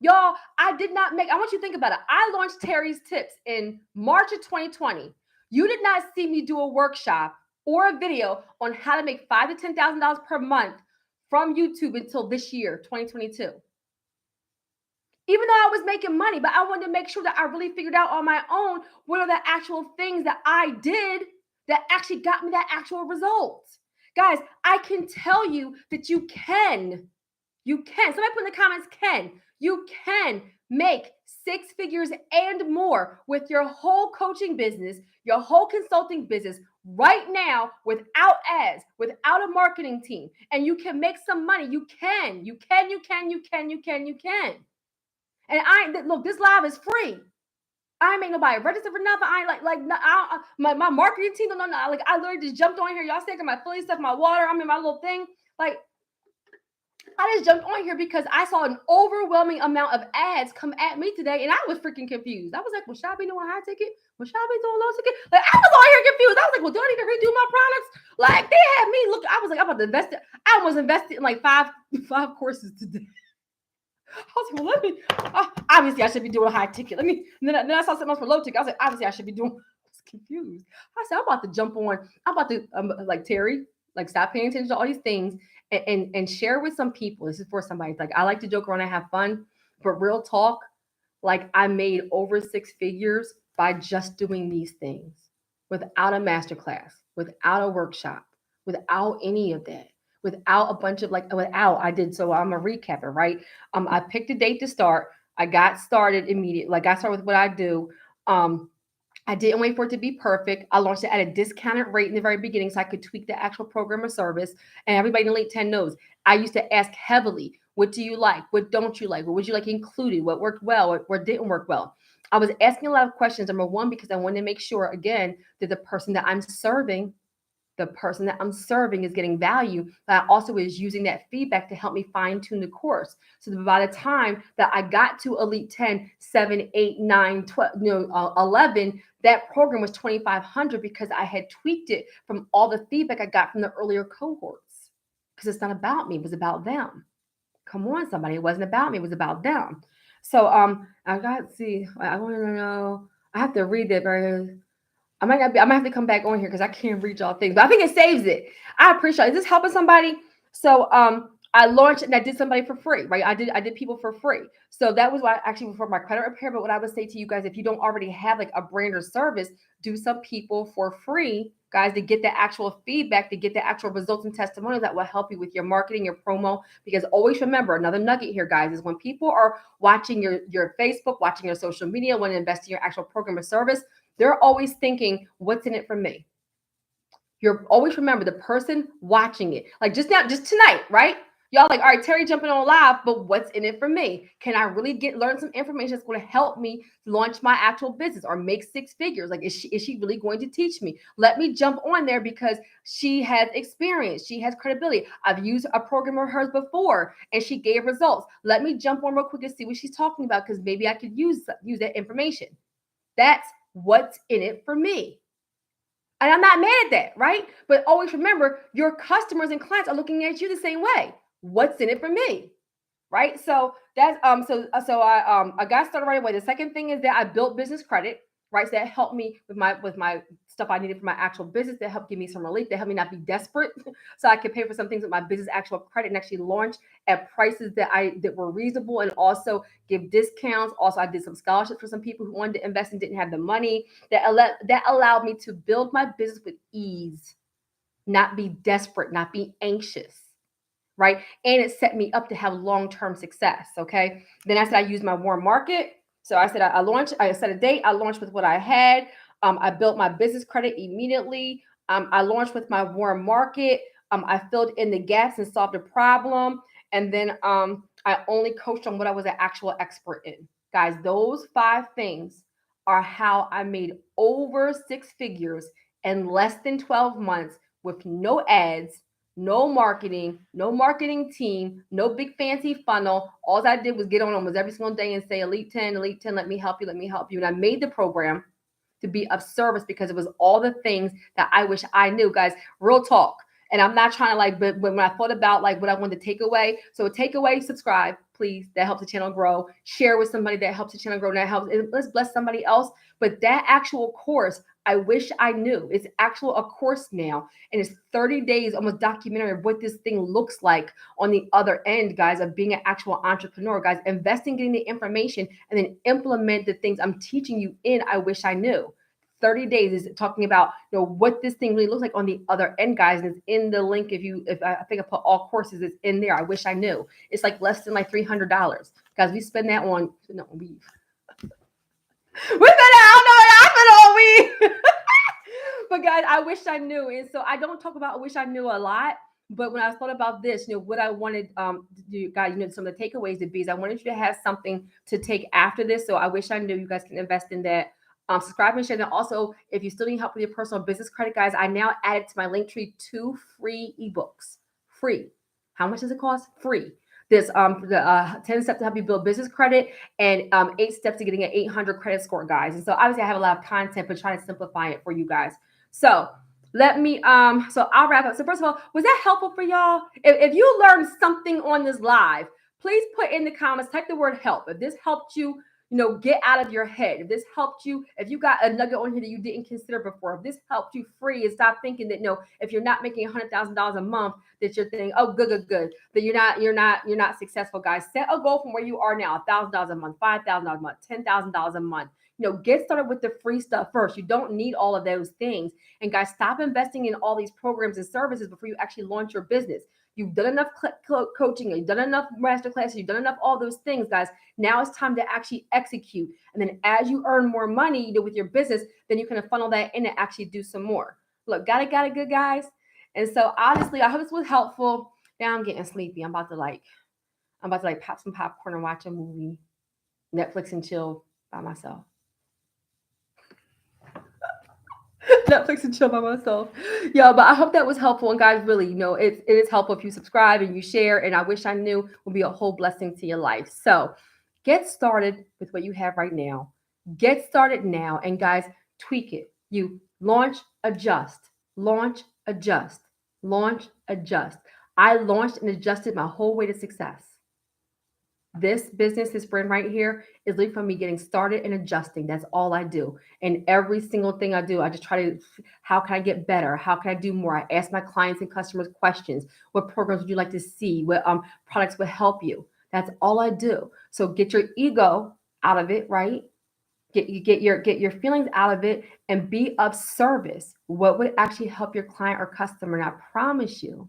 Y'all, I want you to think about it. I launched Terry's Tips in March of 2020. You did not see me do a workshop or a video on how to make $5,000 to $10,000 per month from YouTube until this year, 2022. Even though I was making money, but I wanted to make sure that I really figured out on my own what are the actual things that I did that actually got me that actual result. Guys, I can tell you that you can. Somebody put in the comments, you can make 6 figures and more with your whole coaching business, your whole consulting business right now without ads, without a marketing team. And you can make some money. You can. And look, this live is free. I ain't make nobody register for nothing. I ain't my marketing team don't know. Like, I literally just jumped on here. Y'all taking my Philly stuff, my water. I'm in my little thing. Like, I just jumped on here because I saw an overwhelming amount of ads come at me today, and I was freaking confused. I was like, well, should I be doing high ticket? Well, should I be doing low ticket? Like, I was on here confused. I was like, well, do I need to redo my products? Like, they had me look. I was like, I'm about to invest it. I almost invested in like five courses today. I was like, well, let me. Obviously, I should be doing high ticket. And then I saw something else for low ticket. I was like, obviously, I should be doing. I was confused. I said, I'm about to jump on. I'm about to like Terry, like, stop paying attention to all these things and share with some people. This is for somebody. Like, I like to joke around and have fun, but real talk, like, I made over 6 figures by just doing these things without a masterclass, without a workshop, without any of that. Without a bunch of I did. So I'm gonna recap it, right? I picked a date to start. I got started immediately. Like, I started with what I do. I didn't wait for it to be perfect. I launched it at a discounted rate in the very beginning so I could tweak the actual program or service. And everybody in the late 10 knows I used to ask heavily, what do you like? What don't you like? What would you like included? What worked well? What didn't work well? I was asking a lot of questions. Number one, because I wanted to make sure, again, that the person that I'm serving is getting value, but I also is using that feedback to help me fine tune the course. So that by the time that I got to Elite 10, 7, 8, 9, 12, 11, that program was 2,500 because I had tweaked it from all the feedback I got from the earlier cohorts. Because it's not about me, it was about them. Come on, somebody. It wasn't about me, it was about them. So I want to know. I have to read that very. I might have to come back on here because I can't read y'all things, but I think it saves it. I appreciate it. Is this helping somebody? So I launched and I did somebody for free, right? I did people for free. So that was why actually for my credit repair. But what I would say to you guys, if you don't already have like a brand or service, do some people for free, guys, to get the actual feedback, to get the actual results and testimonials that will help you with your marketing, your promo. Because always remember, another nugget here, guys, is when people are watching your Facebook, watching your social media, want to invest in your actual program or service, they're always thinking, what's in it for me? You're always remember the person watching it. Like just now, just tonight, right? Y'all like, all right, Terry jumping on live, but what's in it for me? Can I really learn some information that's going to help me launch my actual business or make six figures? Like, is she really going to teach me? Let me jump on there because she has experience, she has credibility. I've used a program of hers before and she gave results. Let me jump on real quick and see what she's talking about because maybe I could use that information. That's what's in it for me. And I'm not mad at that, right? But always remember, your customers and clients are looking at you the same way. What's in it for me? Right? So that's I got started right away. The second thing is that I built business credit, right? So that helped me with my stuff I needed for my actual business. That helped give me some relief. That helped me not be desperate, so I could pay for some things with my business actual credit and actually launch at prices that were reasonable and also give discounts. Also, I did some scholarships for some people who wanted to invest and didn't have the money. That allowed me to build my business with ease, not be desperate, not be anxious, right? And it set me up to have long-term success. Okay. Then I said I used my warm market. So I said I launched, I set a date, I launched with what I had. I built my business credit immediately. I launched with my warm market. I filled in the gaps and solved a problem. And then I only coached on what I was an actual expert in. Guys, those 5 things are how I made over six figures in less than 12 months with no ads, no marketing team, no big fancy funnel. All I did was get on almost every single day and say, Elite 10, Elite 10, let me help you, let me help you. And I made the program to be of service because it was all the things that I wish I knew, guys. Real talk. And I'm not trying to but when I thought about like what I wanted to take away. So take away, subscribe, please. That helps the channel grow. Share with somebody that helps the channel grow. That helps. Let's bless somebody else. But that actual course, I wish I knew. It's actual a course now. And it's 30 days, almost documentary of what this thing looks like on the other end, guys, of being an actual entrepreneur, guys, investing, getting the information, and then implement the things I'm teaching you in. I wish I knew. 30 days is talking about what this thing really looks like on the other end, guys. And it's in the link. If I think I put all courses, it's in there. I wish I knew. It's like less than like $300, guys. We spend that on weave. We spend that. I don't know what happened on weave. But guys, I wish I knew. And so I don't talk about I wish I knew a lot. But when I thought about this, what I wanted you guys, some of the takeaways to be is I wanted you to have something to take after this. So I wish I knew. You guys can invest in that. Subscribe and share. And also, if you still need help with your personal business credit, guys, I now added to my link tree 2 free ebooks. Free. How much does it cost? Free. There's the 10 steps to help you build business credit and 8 steps to getting an 800 credit score, guys. And so obviously I have a lot of content, but trying to simplify it for you guys. So let me so I'll wrap up. So first of all, was that helpful for y'all? If you learned something on this live, please put in the comments, type the word help. If this helped you, get out of your head. If this helped you, if you got a nugget on here that you didn't consider before, if this helped you free and stop thinking that if you're not making $100,000 a month, that you're thinking, oh, good, that you're not successful, guys. Set a goal from where you are now, $1,000 a month, $5,000 a month, $10,000 a month. Get started with the free stuff first. You don't need all of those things. And guys, stop investing in all these programs and services before you actually launch your business. You've done enough coaching, you've done enough masterclasses, you've done enough all those things, guys. Now it's time to actually execute. And then as you earn more money with your business, then you can funnel that in and actually do some more. Look, got it good, guys. And so honestly, I hope this was helpful. Now I'm getting sleepy. I'm about to pop some popcorn and watch a movie, Netflix and chill by myself. Netflix and chill by myself. Yeah, but I hope that was helpful. And guys, really, it is helpful if you subscribe and you share. And I wish I knew will be a whole blessing to your life. So get started with what you have right now. Get started now. And guys, tweak it. You launch, adjust, launch, adjust, launch, adjust. I launched and adjusted my whole way to success. This business, this brand right here, is literally from me getting started and adjusting. That's all I do. And every single thing I do, I just try to, how can I get better? How can I do more? I ask my clients and customers questions. What programs would you like to see? What products would help you? That's all I do. So get your ego out of it, right? Get your feelings out of it and be of service. What would actually help your client or customer? And I promise you,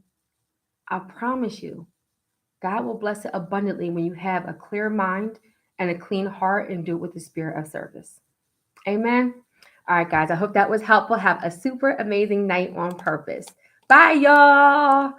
God will bless it abundantly when you have a clear mind and a clean heart and do it with the spirit of service. Amen. All right, guys, I hope that was helpful. Have a super amazing night on purpose. Bye, y'all.